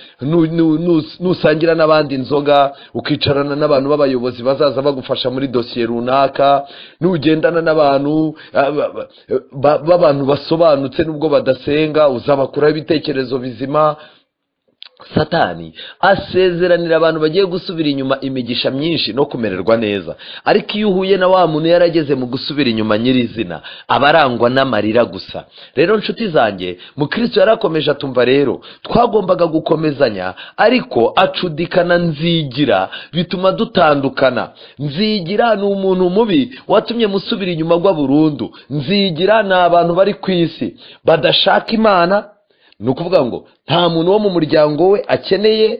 nusangira n'abandi inzoga, ukicarana n'abantu b'abayobozi bazaza bagufasha muri dosiye runaka, nugendana n'abantu b'abantu basobanutse nubwo badasenga, uzabakuraho ibitekerezo bizima. Satani asezeranira abantu bagiye gusubira inyuma imigisha myinshi no kumererwa neza, ariko iyo uhuye na wa muntu yarageze mu gusubira inyuma nyirizina, abarangwa n'amarira gusa. Rero nshuti zanjye, Mukristo yarakomeje atumva rero twagombaga gukomezanya, ariko acudikana Nzigira bituma dutandukana. Nzigira ni umuntu mubi watumye musubira inyuma gwa burundu. Nzigira ni abantu bari ku isi badashaka Imana. Ni ukuvuga ngo nta muntu wo mu muryango we akeneye,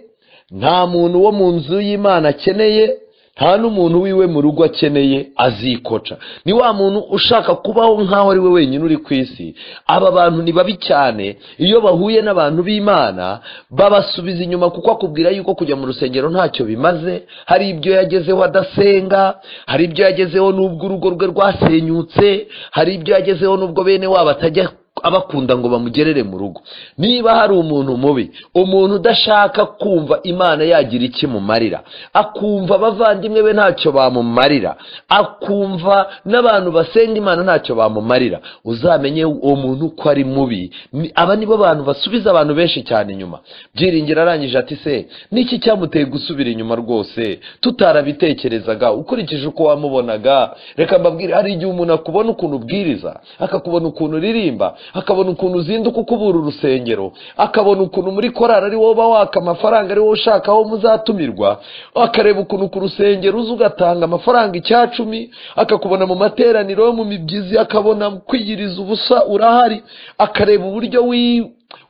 nta muntu wo mu nzu y'Imana akeneye, nta n'umuntu wiwe mu rugo akeneye, azikoca. Ni wa muntu ushaka kubaho nk'aho ari we wenyine uri ku isi. Aba bantu ni babi cyane. Iyo bahuye n'abantu b'Imana babasubiza inyuma, kuko akubwira yuko kujya mu rusengero ntacyo bimaze. Hari ibyo yagezeho adasenga, hari ibyo yagezeho n'ubwo urugo rwe rwasenyutse, hari ibyo yagezeho n'ubwo bene wabo atajya abakunda ngo bamugerere mu rugo. Niba hari umuntu mubi, umuntu udashaka kumva Imana yagira iki mumarira, akumva abavandimwe be ntacyo bamumarira, akumva n'abantu basenga Imana ntacyo bamumarira, uzamenye uwo muntu ko ari mubi. Aba nibo bantu basubiza abantu benshi cyane inyuma. Byiringiro arangije ati se niki cyamuteye gusubira inyuma rwose tutarabitekerezaga ukurikije uko wamubonaga? Reka mbabwire, hari igihe umuntu akubona ukuntu ubwiriza, akakubona ukuntu uririmba, akabona ukuntu uzinduka ukubura urusengero, akabona ukuntu muri korari ari wowe waka amafaranga, ari wowe ushaka aho muzatumirwa, akareba ukuntu ku rusengero uza ugatanga amafaranga 10, akakubona mu materaniro yo mu mibyizi, akabona kwiyiriza ubusa urahari, akareba uburyo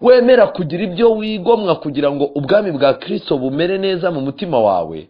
wemera kugira ibyo wigomwa kugira ngo ubwami bwa Kristo bumere neza mu mutima wawe.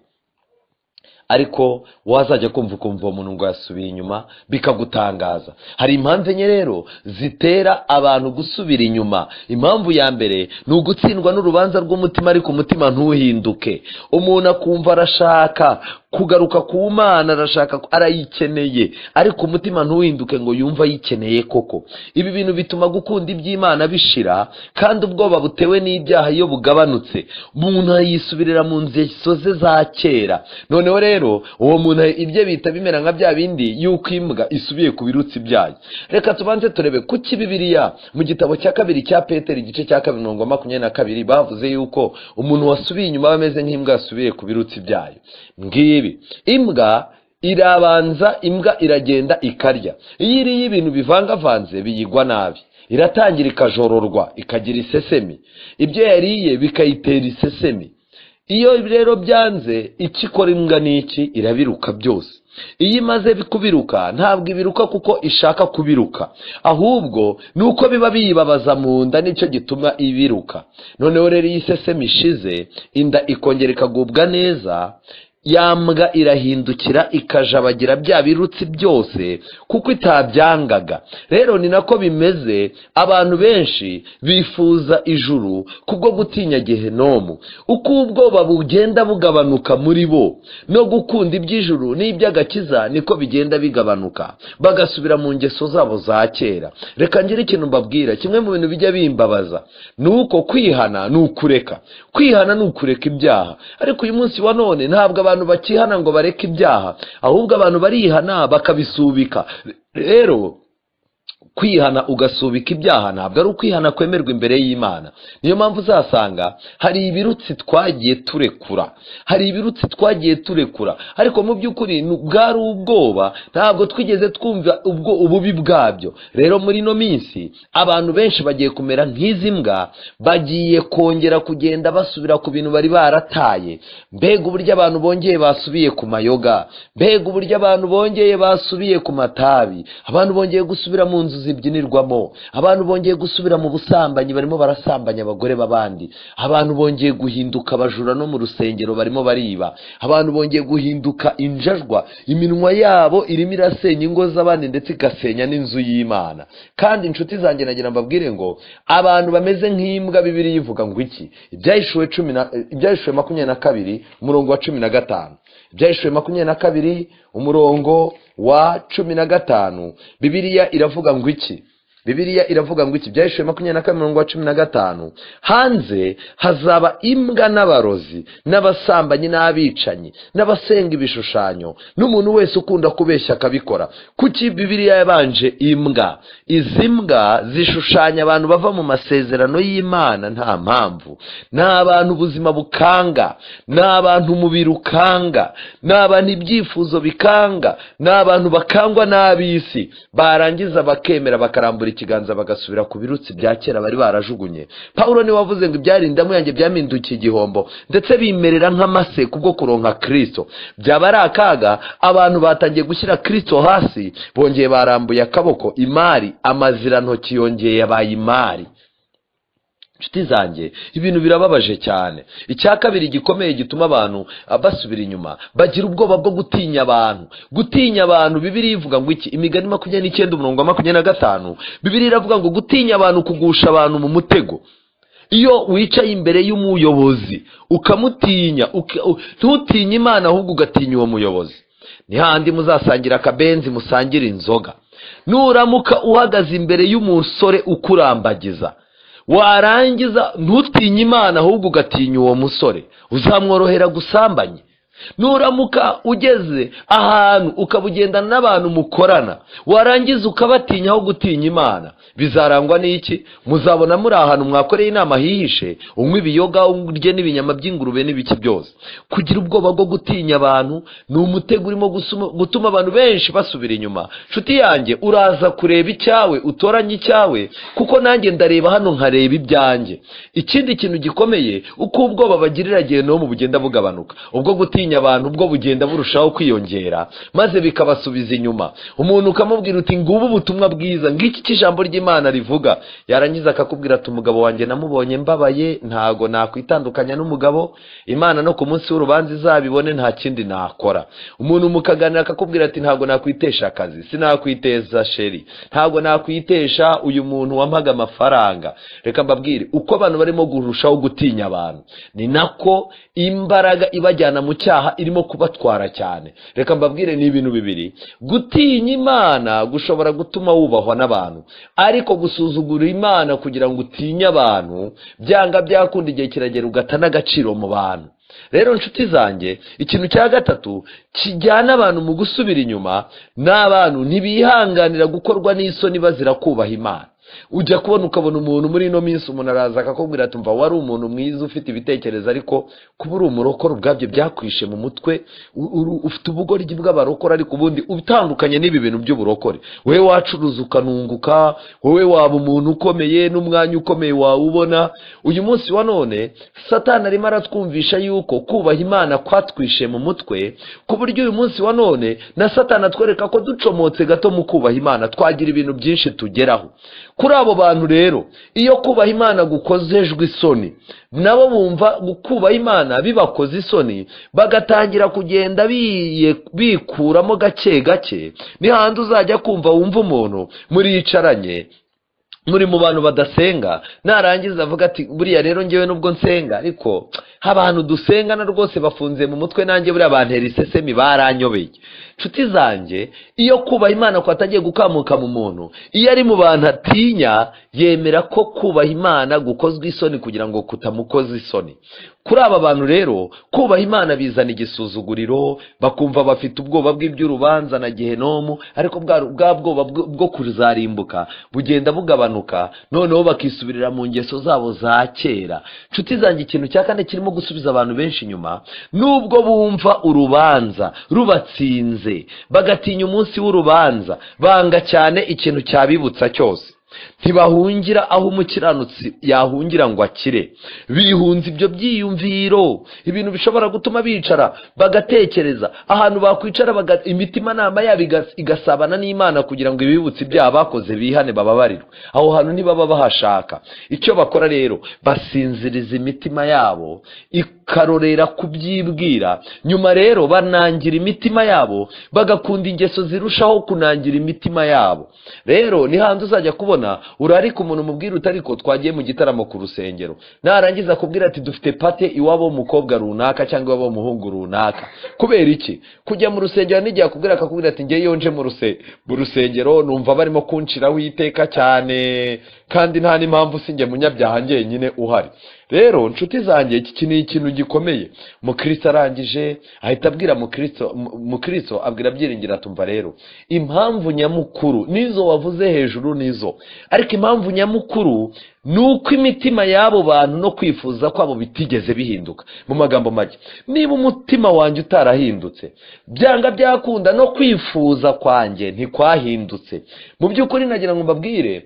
ariko wazajya kumva ukumva uwo muntu ngo yasubiye inyuma bikagutangaza. Hari impamvu enye rero zitera abantu gusubira inyuma. Impamvu ya mbere ni ugutsindwa n'urubanza rw'umutima, ariko umutima ntuhinduke. Umuntu akumva arashaka kugaruka ku Mana, arayikeneye, ariko umutima ntuhinduke ngo yumva yikeneye koko. Ibi bintu bituma gukunda iby'Imana bishira, kandi ubwoba butewe n'ibyaha iyo bugabanutse umuntu yisubirira mu ngeso ze za kera. Noneho rero uwo muntu ibye bita bimera nka bya bindi yuko imbwa isubiye ku birutsi byayo. Reka tubanze turebe kuki Bibiliya mu gitabo cya kabiri cya Petero igice cya 2:22 bavuze yuko umuntu wasubiye inyuma bameze nk'imbwa yasubiye ku birutsi byayo. Ngibi imbwa irabanza, imbwa iragenda ikarya. Iyo iriye ibintu bivangavanze biyigwa nabi, iratangira ikajororwa, ikagira isesemi, ibyo yariye bikayitera isesemi. Iyo rero byanze, ikikora imbwa n'iki? Irabiruka byose. Iyo imaze kubiruka, ntabwo ibiruka kuko ishaka kubiruka, ahubwo nuko biba biyibabaza mu nda, nicyo gituma ibiruka. Noneho rero iyi sesemi ishize, inda ikongera ikagubwa neza, yambwa irahindukira ikajabagira bya birutsi byose kuko itabyangaga. Rero ni nako bimeze, abantu benshi bifuza ijuru kubwo gutinya Gehenomu. Uko ubwoba bugenda bugabanuka muri bo, no gukunda iby'ijuru n'iby'agakiza niko bigenda bigabanuka, bagasubira mu ngeso zabo za kera. Reka ngire ikintu mbabwira, kimwe mu bintu bijya bimbabaza nuko kwihana nukureka. Kwihana nukureka ibyaha, ariko uyu munsi wa none ntabwo abantu bakihana ngo bareke ibyaha, ahubwo abantu barihana bakabisubika. Rero kwihana ugasubika ibyaha ntabwo ari ukwihana kwemerwa imbere y'Imana. Niyo mpamvu uzasanga hari ibirutsi twagiye turekura, ariko mu by'ukuri bwari ubwoba, ntabwo twigeze twumva ububi bwabyo. Rero muri no minsi abantu benshi bagiye kumera nk'izi mbwa, bagiye kongera kugenda basubira ku bintu bari barataye. Mbega uburyo abantu bongeye basubiye ku mayoga, mbega uburyo abantu bongeye basubiye ku matabi, abantu bongeye gusubira mu nzu zibyinirwamo, abantu bongeye gusubira mu busambanyi, barimo barasambanya abagore b'abandi, abantu bongeye guhinduka abajura no mu rusengero barimo bariba, abantu bongeye guhinduka injajwa, iminwa yabo irimo irasenya ingo z'abandi ndetse igasenya n'inzu y'Imana. Kandi inshuti zanjye nagira mbabwire ngo abantu bameze nk'imbwa, Bibiliya ivuga ngo iki? Ibyahishuwe 22 umurongo wa 15. Ibyahishuwe 22 umurongo wa 15, Bibiliya iravuga ngo iki? Bibiliya iravuga ngo iki? Ibyahishuwe 22 umurongo wa 15, hanze hazaba imbwa n'abarozi n'abasambanyi n'abicanyi n'abasenga ibishushanyo n'umuntu wese ukunda kubeshya akabikora. Kuki Bibiliya yabanje imbwa? Izi mbwa zishushanya abantu bava mu masezerano y'Imana nta mpamvu. Ni abantu ubuzima bukanga, ni abantu umubiri ukanga, ni abantu ibyifuzo bikanga, ni abantu bakangwa n'ab'isi, barangiza bakemera bakarambura ikiganza bagasubira ku birutsi bya kera bari barajugunye. Paulo ni wavuze ngo ibyarindamu yanjye byamindukiye igihombo, ndetse bimerera nk'amase kubwo kuronka Kristo. Byaba ari akaga abantu batangiye gushyira Kristo hasi, bongeye barambuye akaboko, imari amazirantoki yongeye yabaye imari. Nshuti zanjye, ibintu birababaje cyane. Icya kabiri gikomeye gituma abantu basubira inyuma, bagira ubwoba bwo gutinya abantu. Gutinya abantu, Bibiliya ivuga ngo iki? Imigani 29 umurongo wa 25, Bibiliya iravuga ngo gutinya abantu kugusha abantu mu mutego. Iyo wicaye imbere y'umuyobozi ukamutinya, ntutinye Imana ahubwo ugatinya uwo muyobozi, ni handi muzasangira akabenzi, musangira inzoga. Nuramuka uhagaze imbere y'umusore ukurambagiza, warangiza ntutinye Imana ahubwo ugatinya uwo musore, uzamworohera gusambanye. Nuramuka ugeze ahantu ukabugendana n'abantu mukorana, warangiza ukabatinya aho gutinya Imana, bizarangwa n'iki? Muzabona muri ahantu mwakoreye inama hihishe, unywa ibiyoga, urye n'ibinyama by'ingurube n'ibiki byose. Kugira ubwoba bwo gutinya abantu ni umutego urimo gutuma abantu benshi basubira inyuma. Nshuti yanjye, uraza kureba icyawe, utoranye icyawe, kuko nanjye ndareba hano nkareba ibyanjye. Ikindi kintu gikomeye, uko ubwoba bagirira Gehenomu bugenda bugabanuka, ubwo gutinya gutinya abantu ubwo bugenda burushaho kwiyongera maze bikabasubiza inyuma. Umuntu ukamubwira uti ngubu ubutumwa bwiza ngiki cy'ijambo ry'Imana rivuga, yarangiza akakubwira ati umugabo wanjye namubonye mbabaye, ntago nakwitandukanya n'umugabo, Imana no ku munsi w'urubanza izabibone, nta kindi nakora. Umuntu mukaganira akakubwira ati ntago nakwitesha akazi, sinakwiteza sheri, ntago nakwitesha uyu muntu wampaga amafaranga. Reka mbabwire, uko abantu barimo gurushaho gutinya abantu, ni nako imbaraga ibajyana mu cyaha irimo kubatwara cyane. Reka mbabwire, ni ibintu bibiri. Gutinya Imana gushobora gutuma wubahwa n'abantu, ariko gusuzugura Imana kugira ngo utinye abantu byanga byakunda igihe kiragera ugata n'agaciro mu bantu. Rero nshuti zanjye, ikintu cya gatatu kijyana abantu mu gusubira inyuma, n'abantu ntibihanganira gukorwa n'isoni bazira kubaha Imana. Ujya kubona ukabona umuntu muri ino minsi, umuntu araza akakubwira ati mva wari umuntu mwiza ufite ibitekerezo, ariko kuba uri umurokore ubwabyo byakwishe mu mutwe, ufite ubugoryi bw'abarokore, ariko ubundi ubitandukanye n'ibi bintu by'uburokore. Wowe wacuruza ukanunguka, wowe waba umuntu ukomeye n'umwanya ukomeye wawubona. Uyu munsi wa none Satani arimo aratwumvisha yuko kubaha Imana kwatwishe mu mutwe, ku buryo uyu munsi wa none na Satani atwereka ko ducomotse gato mu kubaha Imana twagira ibintu byinshi tugeraho. Kuri abo bantu rero, iyo kubaha Imana gukozejwe isoni, nabo bumva kubaha Imana bibakoze isoni, bagatangira kugenda bikuramo gake gake. Ni handi uzajya kumva wumva umuntu muriyicaranye, muri mu bantu badasenga, narangiza avuga ati buriya rero ngewe nubwo nsenga, ariko abantu dusengana rwose bafunze mu mutwe, nanjye buriya bantera isesemi baranyobeye. Nshuti zanjye, iyo kubaha Imana kwatagiye gukamuka mu muntu, iyo ari mu bantu atinya, yemera ko kubaha Imana gukozwe isoni kugira ngo kutamukoza isoni. Kuri aba bantu rero, kubaha Imana bizana igisuzuguriro, bakumva bafite ubwoba bw'iby'urubanza na Gehenomu, ariko bwa bwoba bwo kuzarimbuka bugenda bugabanuka, noneho bakisubirira mu ngeso zabo za kera. Nshuti zanjye, ikintu cya kane kirimo gusubiza abantu benshi inyuma, nubwo bumva urubanza rubatsinze, bagatinya umunsi w'urubanza, banga cyane ikintu cyabibutsa cyose. Ntibahungira aho umukiranutsi yahungira ngo akire, bihunze ibyo byiyumviro, ibintu bishobora gutuma bicara bagatekereza, ahantu bakwicara imitima nama yabo igasabana n'Imana kugira ngo ibibutse ibyaha bakoze bihane bababarirwe. Aho hantu ntibaba bahashaka. Icyo bakora rero, basinziriza imitima yabo ikarorera kubyibwira, nyuma rero banangira imitima yabo, bagakunda ingeso zirushaho kunangira imitima yabo. Rero ni hanze uzajya kubona urarika umuntu mubwira utariko twagiye mu gitaramo ku rusengero, narangiza kubwira ati dufite pate iwabo umukobwa runaka cyangwa iwabo umuhungu runaka. Kubera iki? Kujya mu rusengero n'igihe akubwira akakubwira ati ngiye yonje mu rusengero numva barimo kunshiraho iteka cyane, kandi nta n'impamvu sinjye munyabyaha njyenyine uhari. Rero nshuti zanjye, iki ni ikintu gikomeye. Mukristo arangije ahita abwira Mukristo abwira Byiringiro atumva rero, impamvu nyamukuru nizo wavuze hejuru nizo, ariko impamvu nyamukuru nuko imitima y'abo bantu no kwifuza kwabo bitigeze bihinduka. Mu magambo make, niba umutima wanjye utarahindutse, byanga byakunda no kwifuza kwanjye ntikwahindutse. Mu by'ukuri nagira ngo mbabwire,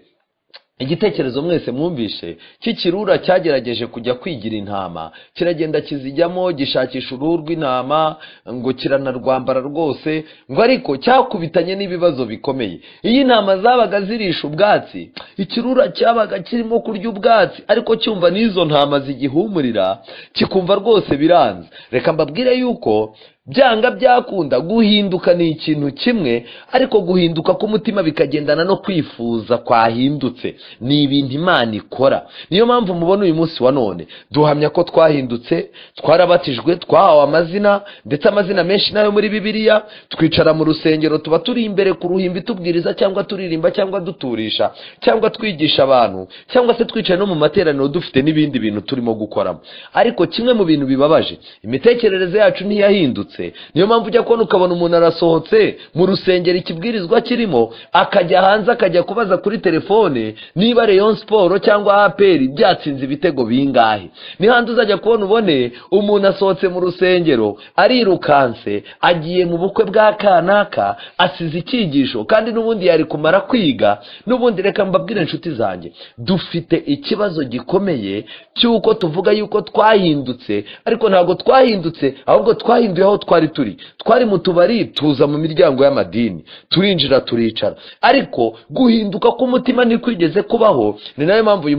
igitekerezo mwese mwumvishe cy'ikirura cyagerageje kujya kwigira intama, kiragenda kizijyamo gishakisha uruhu rw'intama, ngo kiranarwambara rwose, ngo ariko cyakubitanye n'ibibazo bikomeye. Iyi intama zabaga zirisha ubwatsi, ikirura cyabaga kirimo kurya ubwatsi, ariko cyumva n'izo ntama zigihumurira, kikumva rwose biranze. Reka mbabwire yuko byanga byakunda guhinduka ni ikintu kimwe, ariko guhinduka k'umutima bikagendana no kwifuza kwahindutse. Ni ibintu Imana ikora. Niyo mpamvu mubona uyu munsi wa none duhamya ko twahindutse, twarabatijwe, twahawe amazina, ndetse amazina menshi nayo muri Bibiliya. Twicara mu rusengero, tuba turi imbere ku ruhimbi tubwiriza cyangwa turirimba cyangwa duturisha cyangwa twigisha abantu, cyangwa se twicaye no mu materaniro dufite n'ibindi bintu turimo gukoramo. Ariko kimwe mu bintu bibabaje, imitekerereze yacu ntiyahindutse. cyahindutse. Niyo mpamvu ujya kubona ukabona umuntu arasohotse mu rusengero ikibwirizwa kirimo, akajya hanze akajya kubaza kuri telefone niba Rayon Sport cyangwa APR byatsinze ibitego bingahe. Ni handi uzajya kubona ubone umuntu asohotse mu rusengero arirukanse agiye mu bukwe bwa kanaka asize icyigisho, kandi n'ubundi yari kumara kwiga. N'ubundi reka mbabwire inshuti zanjye, dufite ikibazo gikomeye cy'uko tuvuga yuko twahindutse, ariko ntabwo twahindutse, ahubwo twahinduye aho twari turi. Twari mu tubari tuza mu miryango y'amadini, turinjira turicara, ariko guhinduka k'umutima ntikwigeze kubaho. Ni nayo mpamvu uyu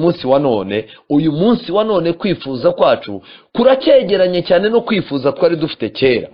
munsi wa none kwifuza kwacu kuracyegeranye cyane no kwifuza twari dufite kera.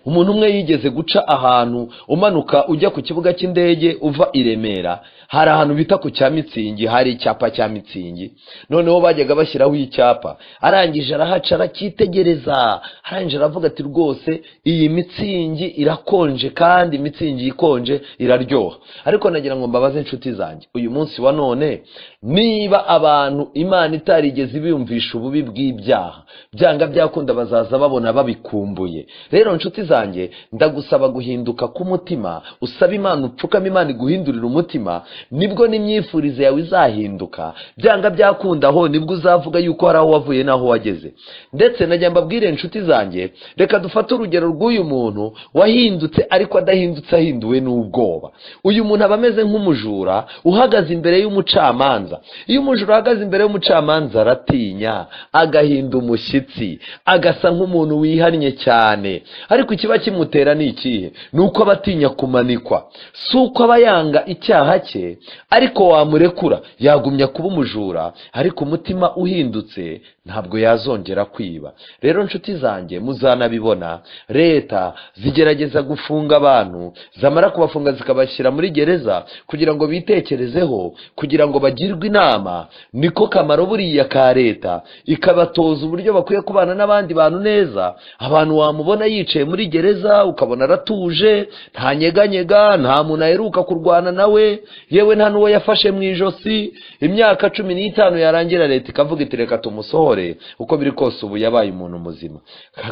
Umuntu umwe yigeze guca ahantu umanuka ujya ku kibuga cy'indege uva i Remera, hari ahantu bita ku cya Mitsingi, hari icyapa cya Mitsingi. Noneho bajyaga bashyiraho icyapa, arangije arahaca aracyitegereza, arangije aravuga ati rwose iyi Mitsingi irakonje, kandi Mitsingi ikonje iraryoha. Ariko nagira ngo mbabaze inshuti zanjye, uyu munsi wa none niba abantu Imana itarigeze ibiyumvisha ububi bw'ibyaha, byanga byakunda bazaza babona babikumbuye. Rero inshuti zanjye, ndagusaba guhinduka k'umutima, usaba Imana, upfukame Imana iguhindurira umutima, nibwo n'imyifurize yawe izahinduka. Byanga byakunda aho nibwo uzavuga yuko hari aho wavuye n'aho wageze. Ndetse najya mbabwire inshuti zanjye, reka dufate urugero rw'uyu muntu wahindutse, ariko adahindutse ahinduwe n'ubwoba. Uyu muntu aba ameze nk'umujura uhagaze imbere y'umucamanza. Iyo umujura ahagaze imbere y'umucamanza aratinya, agahinda umushyitsi, agasa nk'umuntu wihannye cyane. Ariko ikiba kimutera ni ikihe? Ni uko aba atinya kumanikwa. Si uko aba yanga icyaha cye, ariko wamurekura yagumya kuba umujura, ariko umutima uhindutse ntabwo yazongera kwiba. Rero inshuti zanjye, muzanabibona leta zigerageza gufunga abantu, zamara kubafunga zikabashyira muri gereza kugira ngo bitekerezeho, kugira ngo bagirwe inama. Niko kamaro buriya ka leta, ikabatoza uburyo bakwiye kubana n'abandi bantu neza. Abantu wamubona yicaye muri gereza ukabona aratuje, nta nyeganyega, nta muntu aheruka kurwana nawe, yewe nta n'uwo yafashe mu ijosi. Imyaka 15 yarangira leta ikavuga iti reka tumusohore, uko biri kose ubu yabaye umuntu muzima.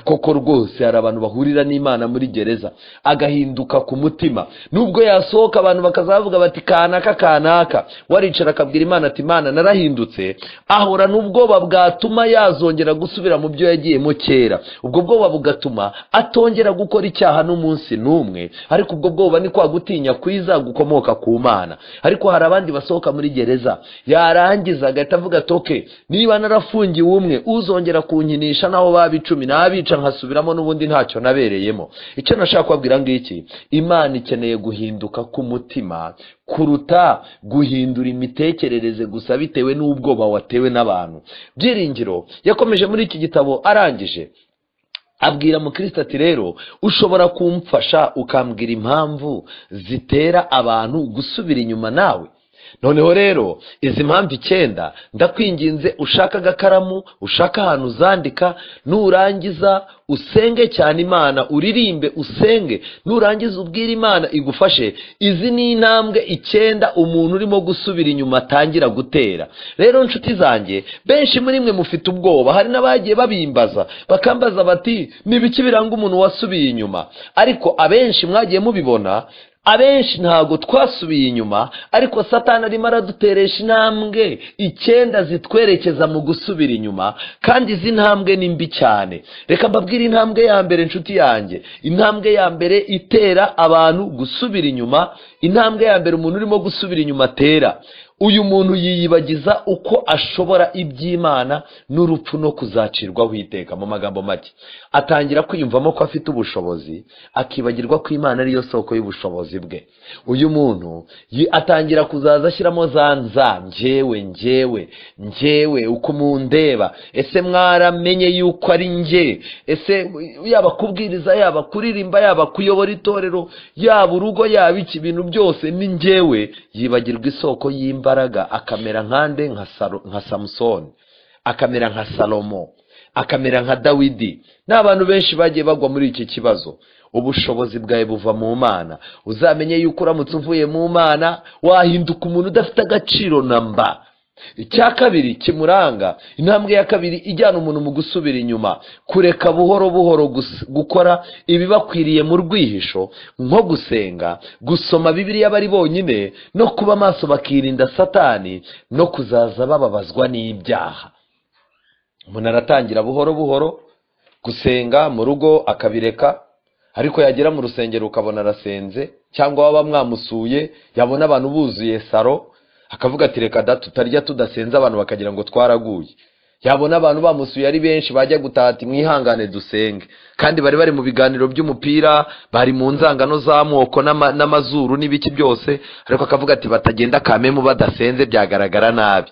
Koko rwose hari abantu bahurira n'Imana muri gereza, agahinduka ku mutima. Nubwo yasohoka abantu bakazavuga bati kanaka, waricara akabwira Imana ati Imana narahindutse, ahora n'ubwoba bwatuma yazongera gusubira mu byo yagiyemo kera. Ubwo bwoba bugatuma atongera gukora icyaha n'umunsi n'umwe, ariko ubwo bwoba ni kwa gutinya kwiza gukomoka ku Mana. Ariko hari abandi basohoka muri gereza, yarangiza agahita avuga toke, niba narafungiwe umwe uzongera kunkinisha naho baba 10 nabica nkasubiramo n'ubundi ntacyo nabereyemo. Icyo nashaka kubabwira ngiki, Imana ikeneye guhinduka k'umutima kuruta guhindura imitekerereze gusa bitewe n'ubwoba watewe n'abantu. Byiringiro yakomeje muri iki gitabo, arangije abwira mukristo ati rero ushobora kumfasha ukambwira impamvu zitera abantu gusubira inyuma nawe? Noneho rero izi mpamvu 9 ndakwinginze ushaka agakaramu, ushaka ahantu uzandika, nurangiza usenge cyane Imana, uririmbe usenge, nurangiza ubwira Imana igufashe. Izi ni intambwe 9 umuntu urimo gusubira inyuma atangira gutera. Rero inshuti zanjye, benshi muri mwe mufite ubwoba, hari n'abagiye babimbaza bakambaza bati nibiki biranga umuntu wasubiye inyuma? Ariko abenshi mwagiye mubibona, abenshi ntago twasubiye inyuma, ariko Satani arimo araduteresha intambwe 9 zitwerekeza mu gusubira inyuma, kandi izi ntambwe ni mbi cyane. Reka mbabwire intambwe ya mbere inshuti yanjye, intambwe ya mbere itera abantu gusubira inyuma, intambwe ya mbere umuntu urimo gusubira inyuma atera. Uyu muntu yiyibagiza uko ashobora iby'Imana n'urupfu no kuzacirwaho iteka. Mu magambo make, atangira kwiyumvamo ko afite ubushobozi, akibagirwa ko Imana ariyo soko y'ubushobozi bwe. Uyu muntu atangira kuzaza ashyiramo za njyewe uko mundeba. Ese mwaramenye yuko ari njye? Ese yaba kubwiriza, yaba kuririmba, yaba kuyobora itorero, yaba urugo, yaba iki bintu byose ni njyewe. Yibagirwa isoko y'imbaraga, akamera nkande nka Samson, akamera nka Salomo, akamera nka Dawidi. N'abantu benshi bagiye bagwa muri iki kibazo. Ubushobozi bwawe buva mu Mana. Uzamenye yuko uramutse uvuye mu Mana wahinduka umuntu udafite agaciro namba. icya kabiri kimuranga, intambwe ya kabiri ijyana umuntu mu gusubira inyuma, kureka buhoro buhoro gukora ibibakwiriye mu rwihisho nko gusenga, gusoma Bibiliya bari bonyine, no kuba maso bakirinda Satani, no kuzaza bababazwa n'ibyaha. Umuntu aratangira buhoro buhoro gusenga mu rugo akabireka, ariko yagera mu rusengero ukabona arasenze, cyangwa waba mwamusuye yabona abantu buzuye saro akavuga ati reka da tutarya tudasenze abantu bakagira ngo twaraguye. Yabona abantu bamusuye ari benshi bajya gutaha ati mwihangane dusenge, kandi bari mu biganiro by'umupira, bari mu nzangano z'amoko n'amazuru n'ibiki byose, ariko akavuga ati batagenda kamemu badasenze byagaragara nabi.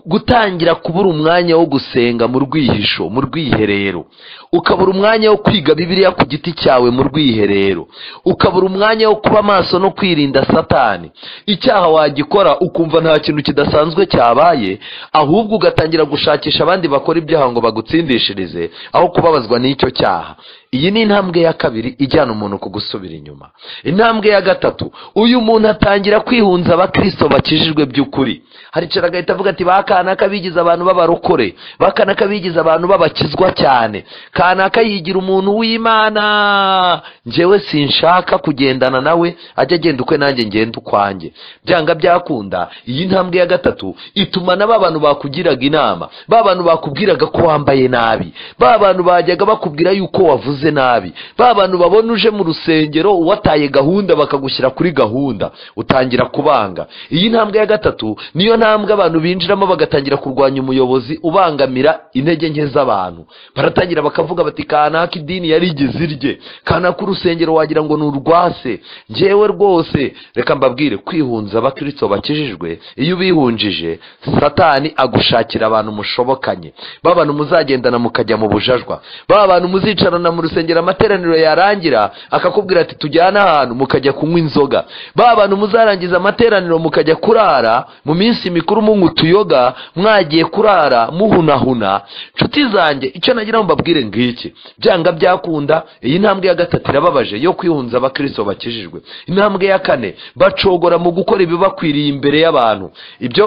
Gutangira kubura umwanya wo gusenga mu rwihisho, mu rwiherero, ukabura umwanya wo kwiga Bibiliya ku giti cyawe mu rwiherero, ukabura umwanya wo kuba maso no kwirinda Satani. Icyaha wagikora ukumva nta kintu kidasanzwe cyabaye, ahubwo ugatangira gushakisha abandi bakora ibyaha ngo bagutsindishirize aho kubabazwa n'icyo cyaha. Iyi ni intambwe ya kabiri ijyana umuntu ku gusubira inyuma. Intambwe ya gatatu, uyu muntu atangira kwihunza abakristo bakijijwe by'ukuri. Haricara agahita avuga ati bakanaka bigize abantu b'abarokore, bakanaka bigize abantu b'abakizwa cyane, kanaka yigira umuntu w'Imana, njyewe sinshaka kugendana nawe, ajya agenda ukwe nanjye ngenda ukwanjye. Byanga byakunda, iyi ntambwe ya gatatu ituma na bantu bakugiraga inama, bantu bakubwiraga ko wambaye nabi, bantu bajyaga bakubwira yuko wavuze nabi, bantu babona uje mu rusengero wataye gahunda bakagushyira kuri gahunda, utangira kubanga. Iyi ntambwe ya gatatu niyo ntambwe abantu binjiramo bagatangira kurwanya umuyobozi ubangamira intege nke z'abantu. Baratangira bakavuga bati kanaka idini yarigeze irye, kanaka urusengero wagira ngo ni urwase. Njyewe rwose reka mbabwire, kwihunza abakristo bakijijwe, iyo ubihunjije Satani agushakira abantu mushobokanye, bantu muzagendana mukajya mu bujajwa, bantu muzicarana mu rusengero amateraniro yarangira akakubwira ati tujyana ahantu mukajya kunywa inzoga, bantu muzarangiza amateraniro mukajya kurara mu minsi mikuru munywa utuyoga, mwagiye kurara muhunahuna. Nshuti zanjye, icyo nagira ngo mbabwire ngiki, byanga byakunda, iyi ntambwe ya gatatu irababaje yo kwihunza abakristo bakijijwe. Intambwe ya kane, bacogora mu gukora ibibakwiriye imbere y'abantu.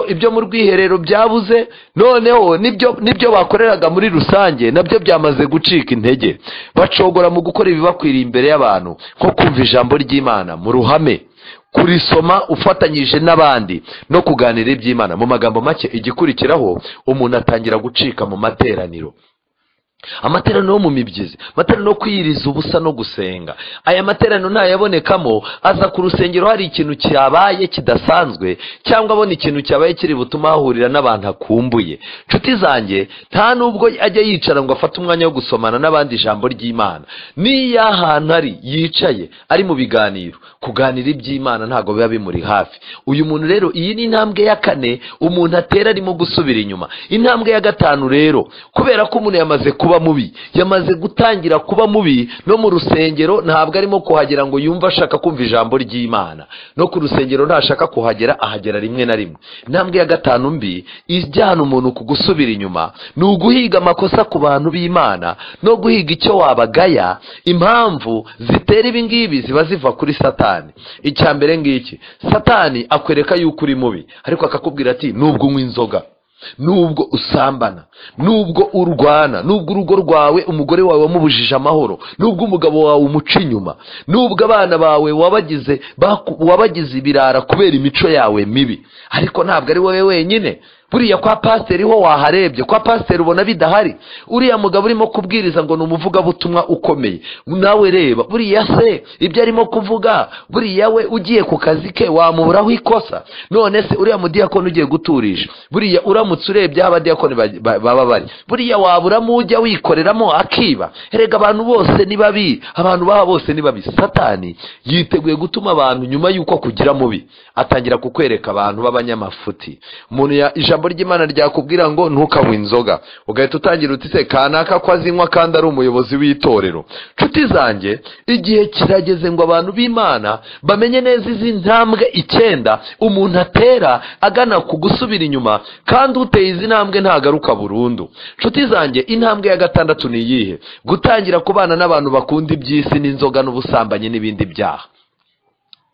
Ibyo mu rwiherero byabuze, noneho nibyo bakoreraga muri rusange nabyo byamaze gucika intege. Bacogora mu gukora ibibakwiriye imbere y'abantu, nko kumva ijambo ry'Imana mu ruhame, kurisoma ufatanyije n'abandi, no kuganira iby'Imana. Mu magambo make, igikurikiraho umuntu atangira gucika mu materaniro. Amateraniro yo mu mibyizi, amateraniro yo kwiyiriza ubusa no gusenga. Aya materaniro ntayabonekamo, aza ku rusengero hari ikintu cyabaye kidasanzwe, cyangwa abona ikintu cyabaye kiri butuma hahurira n'abantu akumbuye. Nshuti zanjye, nta nubwo ajya yicara ngo afate umwanya wo gusomana n'abandi ijambo ry'Imana. Niyo ahantu ari yicaye ari mu biganiro, kuganira iby'Imana ntabwo biba bimuri hafi. Uyu muntu rero, iyi ni intambwe ya kane umuntu atera arimo gusubira inyuma. Intambwe ya gatanu rero, kubera ko umuntu yamaze kuba mubi, yamaze gutangira kuba mubi, no mu rusengero ntabwo arimo kuhagera ngo yumva ashaka kumva ijambo ry'Imana, no ku rusengero ntashaka kuhagera, ahagera rimwe na rimwe. Intambwe ya gatanu mbi ijyana umuntu ku gusubira inyuma ni uguhiga amakosa ku bantu b'Imana, no guhiga icyo wabagaya. Impamvu zitera ibi ngibi ziba ziva kuri Satani. Icya mbere ngiki, Satani akwereka yuko uri mubi, ariko akakubwira ati nubwo unywa inzoga, nubwo usambana, nubwo urwana, nubwo urugo rwawe umugore wawe wamubujije amahoro, nubwo umugabo wawe umuca inyuma, nubwo abana bawe wabagize ibirara kubera imico yawe mibi, ariko ntabwo ari wowe wenyine. Buriya kwa pasiteri ho waharebye, kwa pasiteri ubona bidahari. Uriya mugabo urimo kubwiriza ngo ni umuvugabutumwa ukomeye, nawe reba buriya se ibyo arimo kuvuga, buriya we ugiye ku kazi ke wamuburaho ikosa. None se uriya mudiyakoni ugiye guturisha, buriya uramutse urebye aho abadiyakoni baba bari, buriya waburamo ujya wikoreramo akiba. Erega abantu bose ni babi, abantu baba bose ni babi. Satani yiteguye gutuma abantu nyuma yuko kugira mubi atangira kukwereka abantu b'abanyamafuti. Umuntu ijambo ry'Imana ryakubwira ngo ntukanywe inzoga, ugahita utangira uti se kanaka ko azinywa kandi ari umuyobozi w'itorero. Nshuti zanjye, igihe kirageze ngo abantu b'Imana bamenye neza izi ntambwe 9 umuntu atera agana ku gusubira inyuma, kandi uteye izi ntambwe ntagaruka burundu. Nshuti zanjye, intambwe ya 6 ni iyihe? Gutangira kubana n'abantu bakunda iby'isi n'inzoga n'ubusambanyi n'ibindi byaha.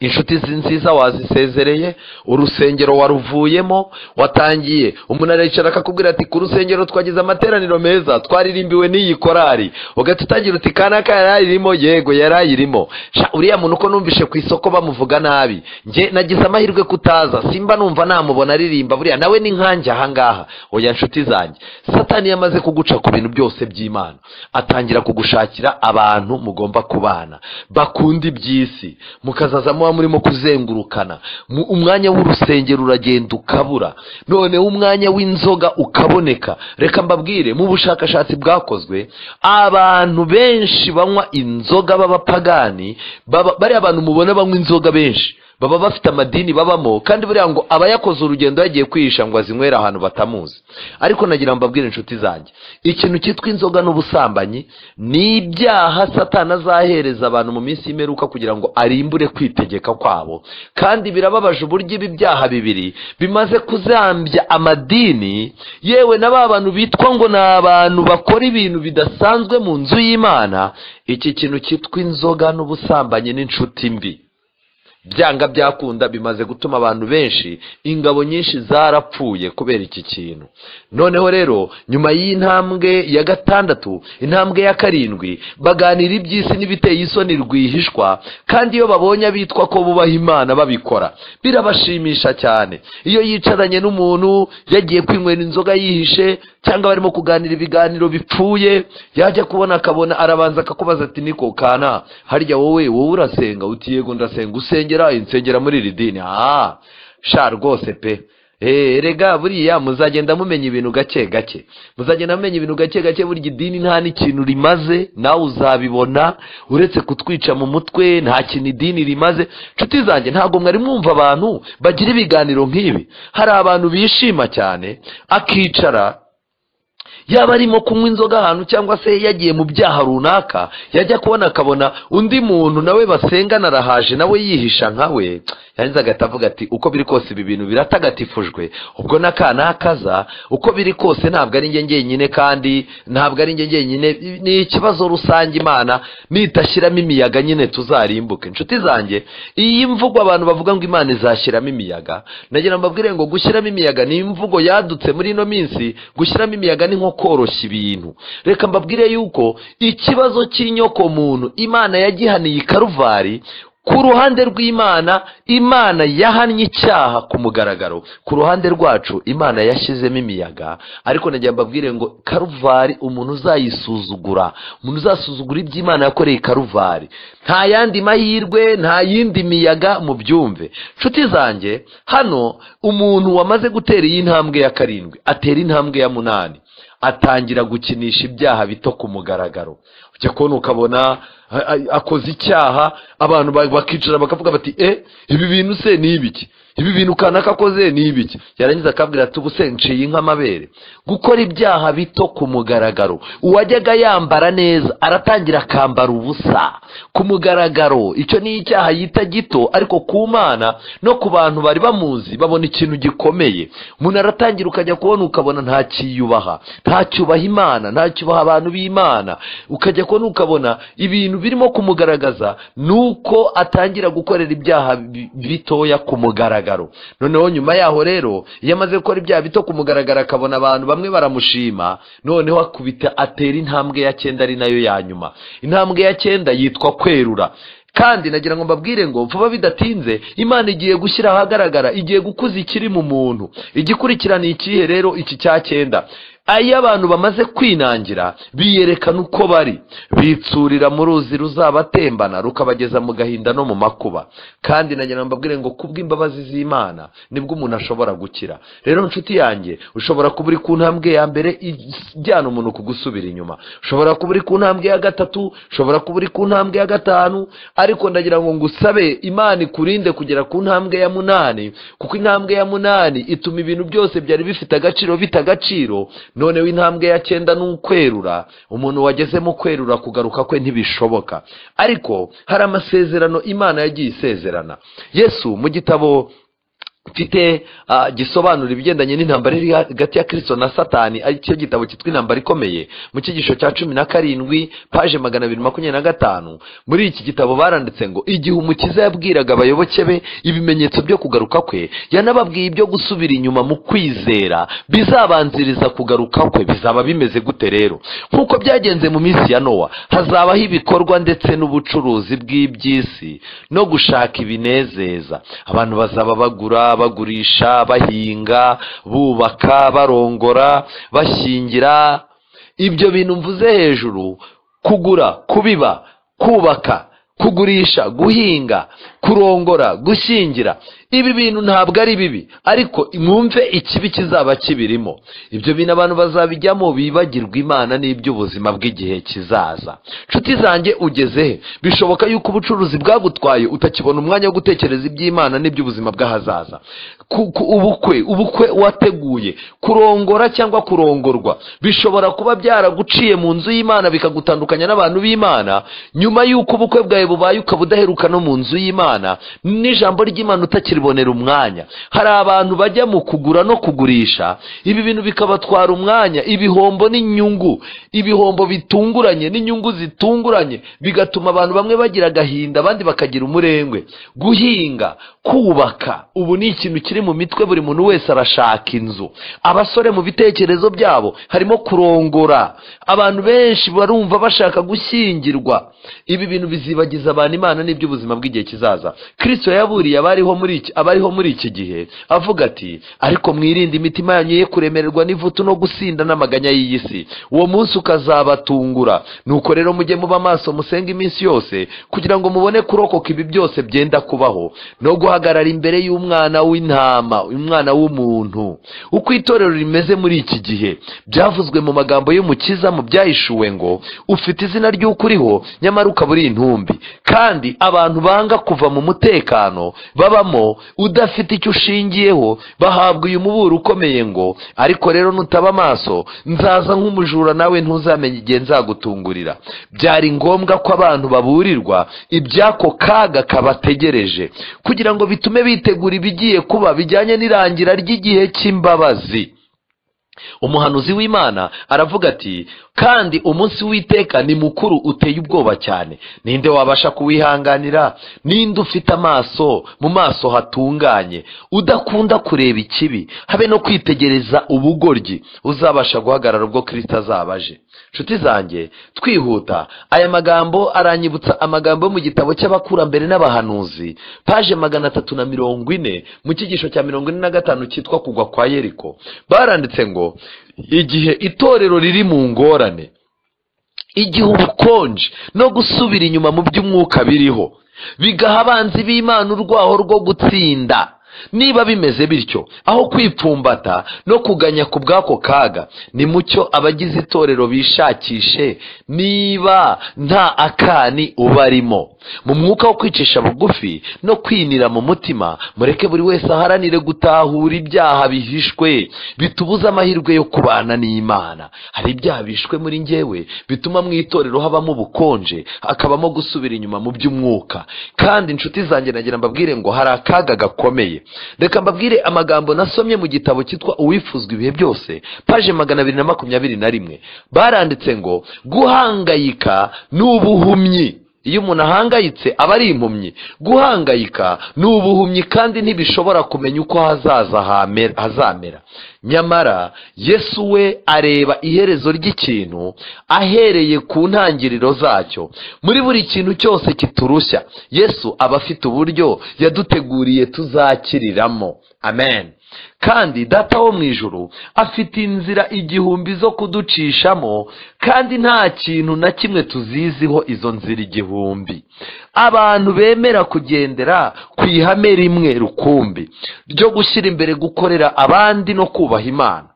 inshuti nziza wazisezereye, urusengero waruvuyemo, watangiye umuntu aricara akakubwira ati ku rusengero twagize amateraniro meza, twaririmbiwe n'iyi korari, ugahita utangira uti kanaka yarayirimo, yego yarayirimo. Uriya muntu uko numvishe ku isoko bamuvuga nabi, njye nagize amahirwe kutaza, simba numva namubona aririmba, buriya nawe ni nkanjye ahangaha. Oya nshuti zanjye, Satani yamaze kuguca ku bintu byose by'Imana, atangira kugushakira abantu mugomba kubana bakunda iby'isi, mukazazamo murimo kuzengurukana, umwanya w'urusengero uragenda ukabura, none umwanya w'inzoga ukaboneka. Reka mbabwire, mu bushakashatsi bwakozwe, abantu benshi banywa inzoga b'abapagani, bari abantu mubona banywa inzoga benshi baba bafite amadini babamo, kandi buriya ngo aba yakoze urugendo yagiye kwihisha ngo azinywera ahantu batamuzi. Ariko nagira mbabwire inshuti zanjye, ikintu cyitwa inzoga n'ubusambanyi ni ibyaha Satani azahereza abantu mu minsi y'imperuka kugira ngo arimbure kwitegeka kwabo. Kandi birababaje uburyo ibi byaha bibiri bimaze kuzambya amadini, yewe na ba bantu bitwa ngo ni abantu bakora ibintu bidasanzwe mu nzu y'Imana. Iki kintu cyitwa inzoga n'ubusambanyi n'inshuti mbi, byanga byakunda bimaze gutuma abantu benshi, ingabo nyinshi zarapfuye kubera iki kintu. Noneho rero nyuma y'intambwe ya 6, intambwe ya 7, baganira iby'isi n'ibiteye isoni rwihishwa, kandi iyo babonye bitwa ko bubaha Imana babikora birabashimisha cyane. Iyo yicaranye n'umuntu yagiye kwinywera inzoga yihishe, cyangwa barimo kuganira ibiganiro bipfuye, yajya kubona akabona arabanza akakubaza ati niko kana harya wowe urasenga? Uti yego ndasenga. Insengera muri iri dini? Sha rwose pe. Rega buriya muzagenda mumenya ibintu gake gake, burya idini nta n'ikintu rimaze, nawe uzabibona. Uretse kutwica mu mutwe, nta kintu idini rimaze. Nshuti zanjye, ntabwo mwari mwumva abantu bagira ibiganiro nk'ibi? Hari abantu bishima cyane, akicara yaba arimo kunywa inzoga ahantu, cyangwa se yagiye mu byaha runaka, yajya kubona akabona undi muntu nawe basengana arahaje, nawe yihisha nkawe, yangiza agatavuga ati uko biri kose ibi bintu biratagatifujwe, ubwo n'akana akaza, uko biri kose ntabwo ari njye njyenyine, kandi ntabwo ari njye njyenyine, ni ikibazo rusange, Imana nitashyiramo imiyaga nyine tuzarimbuke. Inshuti zanjye, iyi mvugo abantu bavuga ngo Imana izashyiramo imiyaga, nagira mbabwire ngo gushyiramo imiyaga ni imvugo yadutse muri ino minsi. Gushyiramo imiyaga ni nko koroshya ibintu. Reka mbabwire yuko ikibazo cy'inyoko muntu Imana yagihaniye i Karuvari. Ku ruhande rw'Imana, Imana yahannye icyaha ku mugaragaro. Ku ruhande rwacu Imana yashyizemo imiyaga. Ariko nagira mbabwire ngo Karuvari umuntu uzayisuzugura, umuntu uzasuzugura iby'Imana yakoreye Karuvari, nta yandi mahirwe, nta yindi miyaga, mu byumve. Nshuti zanjye, hano umuntu wamaze gutera iyi ntambwe ya 7, atera intambwe ya 8, atangira gukinisha ibyaha bito ku mugaragaro. Ujya kubona ukabona akoze icyaha, abantu bakicara bakavuga bati ibi bintu se ni ibiki? Ibi bintu kanaka akoze ni ibiki? Yarangiza akabwira ati ubuse nciye nk'amabere. Gukora ibyaha bito ku mugaragaro. Uwajyaga yambara neza aratangira akambara ubusa ku mugaragaro. Icyo ni icyaha yita gito, ariko ku Mana no ku bantu bari bamuzi babona ikintu gikomeye. Umuntu aratangira ukajya kubona ukabona nta cyiyubaha, nta cyubaha Imana, nta cyubaha abantu b'Imana. Ukajya kubona ukabona ibintu birimo kumugaragaza nuko atangira gukorera ibyaha bitoya ku mugaragaro. Noneho nyuma yaho rero, iyo amaze gukora ibyaha bito ku mugaragaro akabona abantu bamwe baramushima, noneho akubita atera intambwe ya 9, ari nayo ya nyuma. Intambwe ya 9 yitwa kwerura. Kandi nagira ngo mbabwire ngo vuba bidatinze Imana igiye gushyira ahagaragara, igiye gukuza ikiri mu muntu. Igikurikirana ikihe rero? Iki cya 9. Iyo abantu bamaze kwinangira, biyerekana uko bari, bitsurira mu ruzi ruzabatembana rukabageza mu gahinda no mu makuba. Kandi nagira mbabwire ngo kubw'imbabazi z'Imana nibwo umuntu ashobora gukira. Rero nshuti yanjye, ushobora kuba uri ku ntambwe ya mbere ijyana umuntu kugusubira inyuma, ushobora kuba uri ku ntambwe ya 3, ushobora kuba uri ku ntambwe ya 5, ariko ndagira ngo ngusabe Imana ikurinde kugera ku ntambwe ya 8, kuko intambwe ya 8 ituma ibintu byose byari bifite agaciro bita agaciro. Noneho intambwe ya 9 ni ukwerura. Umuntu wagezemo kwerura kugaruka kwe ntibishoboka. Ariko hari amasezerano Imana yagiye isezerana. Yesu mu gitabo mfite gisobanura ibigendanye n'intambara iri hagati ya Kristo na Satani, ari cyo gitabo cyitwa Intambara Ikomeye, mu cyigisho cya 17 paje 225. Muri iki gitabo baranditse ngo igihe Umukiza yabwiraga abayoboke be ibimenyetso byo kugaruka kwe, yanababwiye ibyo gusubira inyuma mu kwizera bizabanziriza kugaruka kwe. Bizaba bimeze gute rero? Nk'uko byagenze mu minsi ya Nowa, hazabaho ibikorwa ndetse n'ubucuruzi bw'iby'isi no gushaka ibinezeza. Abantu bazaba bagurisha, bahinga, bubaka, barongora, bashyingira. Ibyo bintu mvuze hejuru, kugura, kubiba, kubaka, kugurisha, guhinga, kurongora, gushyingira, ibi bintu ntabwo ari bibi, ariko mwumve ikibi kizaba kibirimo. Ibyo bintu abantu bazabijyamo bibagirwa Imana n'iby'ubuzima bw'igihe kizaza. Nshuti zanjye, ugeze he? Bishoboka yuko ubucuruzi bwagutwaye utakibona umwanya wo gutekereza iby'Imana n'iby'ubuzima bw'ahazaza. Ubukwe wateguye, kurongora cyangwa kurongorwa, bishobora kuba byaraguciye mu nzu y'Imana bikagutandukanya n'abantu b'Imana. Nyuma yuko ubukwe bwawe bubaye ukaba udaheruka no mu nzu y'Imana, n'ijambo ry'Imana utakiribonera umwanya. Hari abantu bajya mu kugura no kugurisha, ibi bintu bikabatwara umwanya, ibihombo n'inyungu, ibihombo bitunguranye n'inyungu zitunguranye, bigatuma abantu bamwe bagira agahinda, abandi bakagira umurengwe. Guhinga, kubaka, ubu ni ikintu kiri mu mitwe, buri muntu wese arashaka inzu. Abasore mu bitekerezo byabo harimo kurongora, abantu benshi barumva bashaka gushyingirwa. Ibi bintu bizibagiza abantu Imana n'iby'ubuzima bw'igihe kizaza. Kristo yaburiye abariho muri iki gihe avuga ati, ariko mwirinde imitima yanyu ye kuremererwa n'ivutu no gusinda n'amaganya y'iyi si, uwo munsi ukazabatungura. Nuko rero mujye muba maso, musenga iminsi yose, kugira ngo mubone kurokoka ibi byose byenda kubaho, no guhagarara imbere y'umwana w'intama, umwana w'umuntu. Uko itorero rimeze muri iki gihe byavuzwe mu magambo y'Umukiza mu byahishuwe ngo, ufite izina ry'ukuriho nyamara ukaba uri intumbi. Kandi abantu banga kuva mu mutekano babamo udafite icyo ushingiyeho bahabwa uyu muburo ukomeye ngo, ariko rero nutaba maso nzaza nk'umujura, nawe ntuzamenye igihe nzagutungurira. Byari ngombwa ko abantu baburirwa ibyako kaga kabategereje, kugira ngo bitume bitegura ibigiye kuba bijyanye n'irangira ry'igihe cy'imbabazi. Umuhanuzi w'Imana aravuga ati, kandi umunsi w'iteka ni mukuru, uteye ubwoba cyane. Ninde wabasha kuwihanganira? Ninde ufite amaso mu maso hatunganye, udakunda kureba ikibi, habe no kwitegereza ubugoryi, uzabasha guhagarara ubwo Kristo azabaje. Nshuti zanjye, twihuta, aya magambo aranyibutsa amagambo mu gitabo cy'abakurambere n'abahanuzi, paje 340 mu cyigisho cya 45 cyitwa Kugwa kwa Yeriko. Baranditse ngo, igihe itorero riri mu ngorane, igihe ubukonje no gusubira inyuma mu by'umwuka biriho, bigaha abanzi b'Imana urwaho rwo gutsinda. Niba bimeze bityo, aho kwipfumbata no kuganya ku bwako kaga, ni mucyo abagize itorero bishakishe niba nta akani ubarimo. Mu mwuka wo kwicisha bugufi no kwinira mu mutima, mureke buri wese aharanire gutahura ibyaha bihishwe bitubuza amahirwe yo kubana n'Imana. Hari ibyaha bishwe muri njyewe bituma mu itorero habamo ubukonje, hakabamo gusubira inyuma mu by'umwuka. Kandi inshuti zanjye, nagira mbabwire ngo hari akaga gakomeye. Reka mbabwire amagambo nasomye mu gitabo cyitwa Uwifuzwa ibihe byose, paje 221. Baranditse ngo, guhangayika ni ubuhumyi. Iyo umuntu ahangayitse aba ari impumyi. Guhangayika ni ubuhumyi, kandi ntibishobora kumenya uko hazaza hazamera. Nyamara Yesu we areba iherezo ry'ikintu ahereye ku ntangiriro zacyo. Muri buri kintu cyose kiturushya, Yesu aba afite uburyo yaduteguriye tuzakiriramo. Amen. Kandi Data wo mu ijuru afite inzira igihumbi zo kuducishamo, kandi nta kintu na kimwe tuziziho izo nzira igihumbi. Abantu bemera kugendera ku ihame rimwe rukumbi ryo gushyira imbere gukorera abandi no kubaha Imana,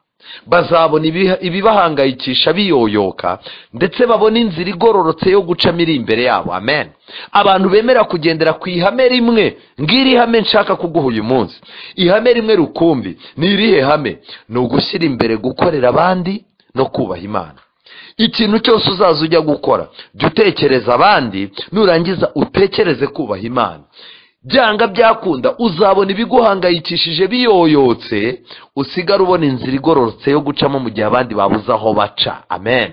bazabona ibibahangayikisha biyoyoka, ndetse babona inzira igororotse yo gucamo iri imbere yabo. Amen. Abantu bemera kugendera ku ihame rimwe, ngiri ihame nshaka kuguha uyu munsi. Ihame rimwe rukumbi ni irihe hame? Ni ugushyira imbere gukorera abandi no kubaha Imana. Ikintu cyose uzaza ujya gukora, jya utekereza abandi, nurangiza utekereze kubaha Imana. byanga byakunda uzabona ibiguhangayikishije biyoyotse, usigara ubona inzira igororotse yo gucamo mu gihe abandi babuze aho baca. Amen.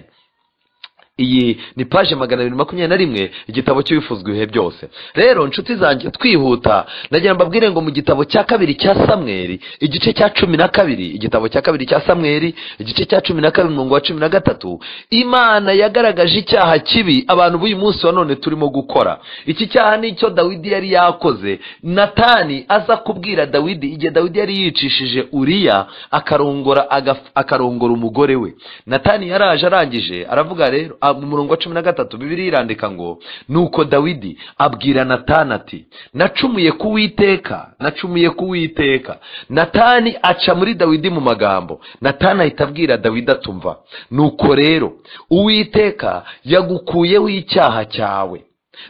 Iyi ni paje 221 igitabo cy'ibifuzwa ibihe byose. Rero nshuti zanjye twihuta, nagira mbabwire ngo mu gitabo cya kabiri cya Samweli igice cya 12, igitabo cya kabiri cya Samweli igice cya 12 umurongo wa 13, Imana yagaragaje icyaha kibi abantu b'uyu munsi wa none turimo gukora. Iki cyaha ni cyo Dawidi yari yakoze. Natani aza kubwira Dawidi igihe Dawidi yari yicishije Uriya akarongora umugore we. Natani yaraje arangije aravuga rero mu murongo wa 13 Bibiliya irandika ngo nuko Dawidi abwira Natani ati nacumuye ku Uwiteka. Natani aca muri Dawidi mu magambo. Natani ahita abwira Dawidi atumva, nuko rero Uwiteka yagukuyeho icyaha cyawe,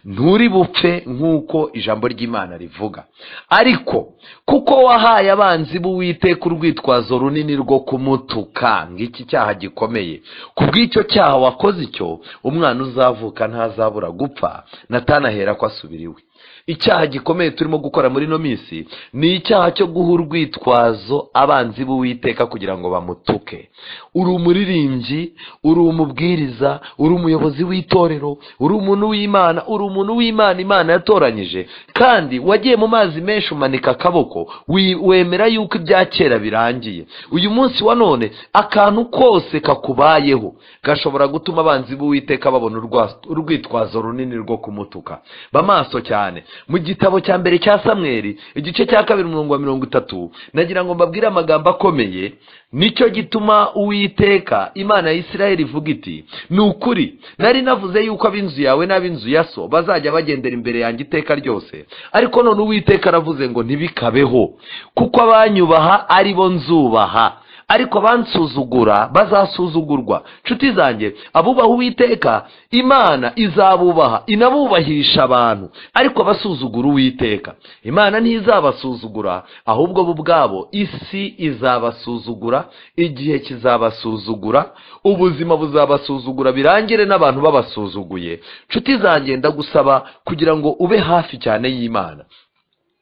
nturi bupfe nk'uko ijambo ry'Imana rivuga, ariko kuko wahaye abanzi b'Uwiteka urwitwazo runini rwo kumutuka, ngiki cyaha gikomeye. Kubw'icyo cyaha wakoze icyo, umwana uzavuka ntazabura gupfa. Natani ahera ko asubira iwe. Icyaha gikomeye turimo gukora muri no minsi ni icyaha cyo guha urwitwazo abanzi b'Uwiteka kugira ngo bamutuke. Uri umuririmbyi, uri umubwiriza, uri umuyobozi w'itorero, uri umuntu w'Imana, Imana yatoranyije, kandi wagiye mu mazi menshi umanika akaboko, wemera yuko ibya kera birangiye. Uyu munsi wa none akantu kose kakubayeho gashobora gutuma abanzi b'Uwiteka babona urwitwazo runini rwo kumutuka. Bamaso cyane. Mu gitabo cya mbere cya Samweli igice cya 2 umurongo wa 30, nagira ngo mbabwire amagambo akomeye. Nicyo gituma Uwiteka Imana ya Isiraheli ivuga iti, nukuri nari navuze yuko ab'inzu yawe n'ab'inzu ya so bazajya bagendera imbere yanjye iteka ryose, ariko none Uwiteka aravuze ngo ntibikabeho, kuko abanyubaha ari bo nzubaha, ariko bansuzugura bazasuzugurwa. Nshuti zanjye, abubaha Uwiteka Imana izabubaha inabubahisha abantu, ariko basuzugura Uwiteka Imana ntizabasuzugura, ahubwo bo ubwabo isi izabasuzugura, igihe kizabasuzugura, ubuzima buzabasuzugura birangire n'abantu babasuzuguye. Nshuti zanjye, ndagusaba kugira ngo ube hafi cyane y'Imana.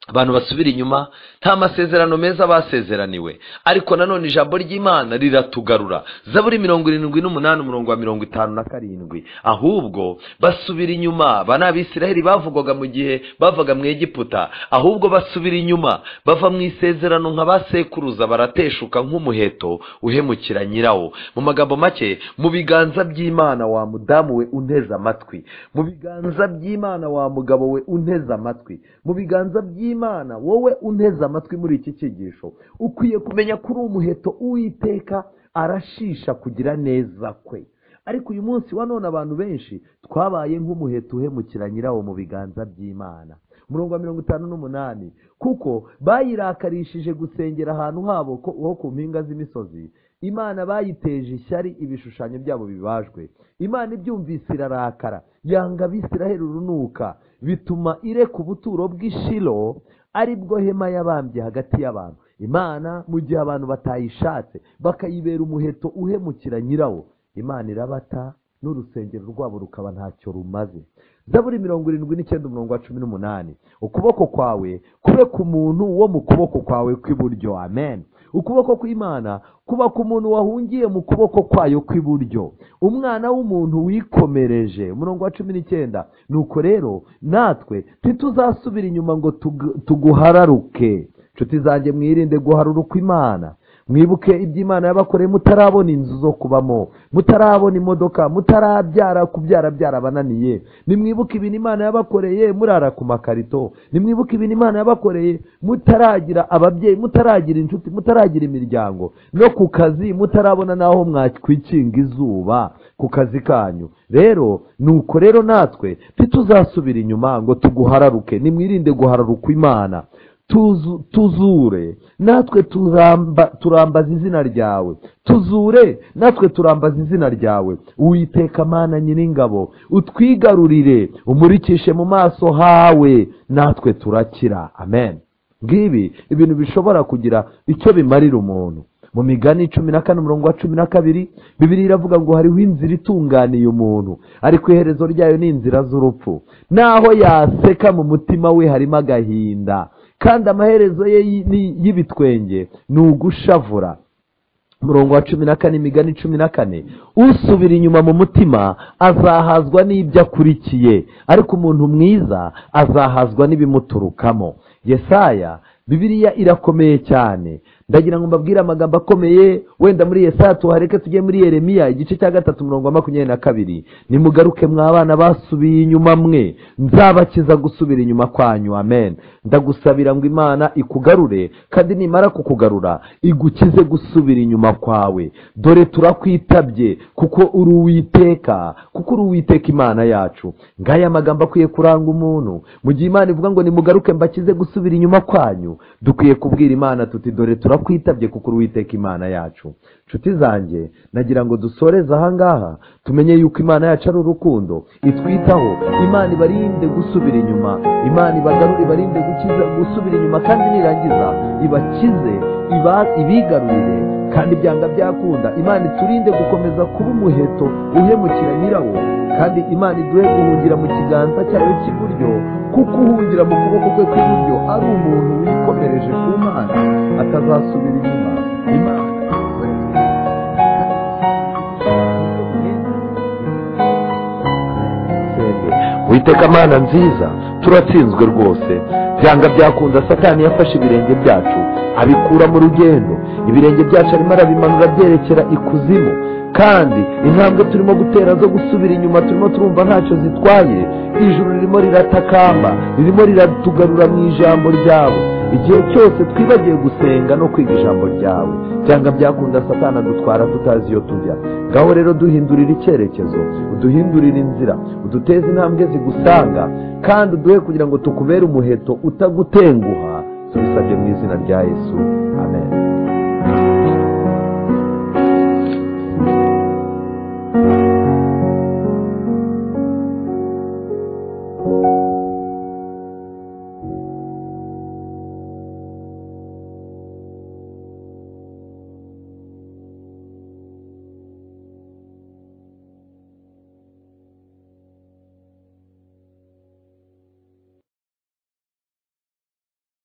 Abantu basubira inyuma, nta masezerano meza basezeraniwe, ariko nanone ijambo ry'Imana riratugarura. Zaburi 78 umurongo wa 57, ahubwo basubira inyuma. Bana Abisiraheli bavugwaga mu gihe bavaga mu Egiputa, ahubwo basubira inyuma, bava mu isezerano nk'abasekuruza, barateshuka nk'umuheto uhemukira nyirawo. Mu magambo make, mu biganza by'Imana wa mudamu we unteze amatwi, mu biganza by'Imana wa mugabo we unteze amatwi, mu biganza by'Imana wowe unteze amatwi muri iki cyigisho, ukwiye kumenya kuri umuheto Uwiteka arashisha kugira neza kwe. Ariko uyu munsi wa none abantu benshi twabaye nk'umuheto uhemukira nyirawo mu biganza by'Imana. Murongo wa 58, kuko bayirakarishije gusengera ahantu habo ho ku mpinga z'imisozi, Imana bayiteje ishyari ibishushanyo byabo bibajwe. Imana ibyumvise irarakara, yanga Abisiraheli urunuka, bituma ireka ubuturo bw'Ishilo, ari bwo hema yabambye hagati y'abantu. Imana mu gihe abantu batayishatse bakayibera umuheto uhemukira nyirawo, Imana irabata n'urusengero rwabo rukaba ntacyo rumaze. Zaburi 79 umurongo wa 18, ukuboko kwawe kube ku muntu wo mu kuboko kwawe kw'iburyo. Amen. Ukuboko kw'Imana kuba ku muntu wahungiye mu kuboko kwayo kw'iburyo. Umwana w'umuntu wikomereje. Umurongo wa 19, nuko rero natwe ntituzasubira inyuma ngo tuguhararuke. Nshuti zanjye, mwirinde guharuruka Imana. Mwibuke iby'Imana yabakoreye mutarabona inzu zo kubamo, mutarabona imodoka, kubyara byarabananiye. Nimwibuke ibintu Imana yabakoreye murara ku makarito. Nimwibuke ibintu Imana yabakoreye mutaragira ababyeyi, mutaragira inshuti, mutaragira imiryango, no ku kazi mutarabona naho mwakwikinga izuba ku kazi kanyu. Rero nuko rero natwe ntituzasubira inyuma ngo tuguhararuke. Nimwirinde guhararuka Imana. Tuzure natwe turambaza izina ryawe, tuzure natwe turambaza izina ryawe. Uwiteka Mana nyiringabo, utwigarurire, umurikishe mu maso hawe, natwe turakira. Amen. Ngibi ibintu bishobora kugira icyo bimarira umuntu. mu Migani 14:12 Bibiliya iravuga ngo hariho inzira itunganiye umuntu, ariko iherezo ryayo ni inzira z'urupfu. Naho yaseka mu mutima we harimo agahinda, kandi amaherezo ye y'ibitwenge ni ugushavura. Umurongo wa 14, Imigani 14. Usubira inyuma mu mutima azahazwa n'ibyo akurikiye, ariko umuntu mwiza azahazwa n'ibimuturukamo. Yesaya, Bibiliya irakomeye cyane. Ndagira ngo mbabwire amagambo akomeye, wenda muri Yesaya tuhareke tujye muri Yeremiya igice cya 3:22. Nimugaruke mw'abana basubiye inyuma mwe, nzabakiza gusubira inyuma kwanyu. Amen. Ndagusabira ngo Imana ikugarure, kandi nimara kukugarura igukize gusubira inyuma kwawe. Dore turakwitabye kuko uri Uwiteka, Imana yacu. Ngaya amagambo akwiye kuranga umuntu. Mu gihe Imana ivuga ngo nimugaruke mbakize gusubira inyuma kwanyu, dukwiye kubwira Imana tuti dore turakwitabye kuko uri Uwiteka Imana yacu. Nshuti zanjye, nagira ngo dusoreze ahangaha tumenye yuko Imana yacu ari urukundo, itwitaho. Imana ibarinde gusubira inyuma, Imana ibagarure, ibarinde gusubira inyuma, kandi nirangiza ibakize, ibigarurire, kandi byanga byakunda. Imana iturinde gukomeza kuba umuheto uhemukira nyirawo, kandi Imana iduhe guhungira mu kiganza cyayo cy'iburyo, kuko uhungira mu kuboko kwe kw'iburyo ari umuntu wikomereje ku Mana, atazasubira inyuma. Imana Uwiteka Mana nziza, turatsinzwe rwose. Byanga byakunda Satani yafashe ibirenge byacu abikura mu rugendo. Ibirenge byacu arimo arabimanura byerekera ikuzimu, kandi intambwe turimo gutera zo gusubira inyuma turimo turumva ntacyo zitwaye. Ijuru ririmo riratakamba, ririmo riratugarura mu ijambo ryawe. Igihe cyose twibagiye gusenga no kwiga ijambo ryawe, byanga byakunda Satani adutwara tutazi iyo tujya. Ngaho rero duhindurira icyerekezo, uduhindurira inzira, uduteze intambwe zigusanga, kandi uduhe kugira ngo tukubere umuheto utagutenguha. Tubisabye mu izina rya Yesu. Amen.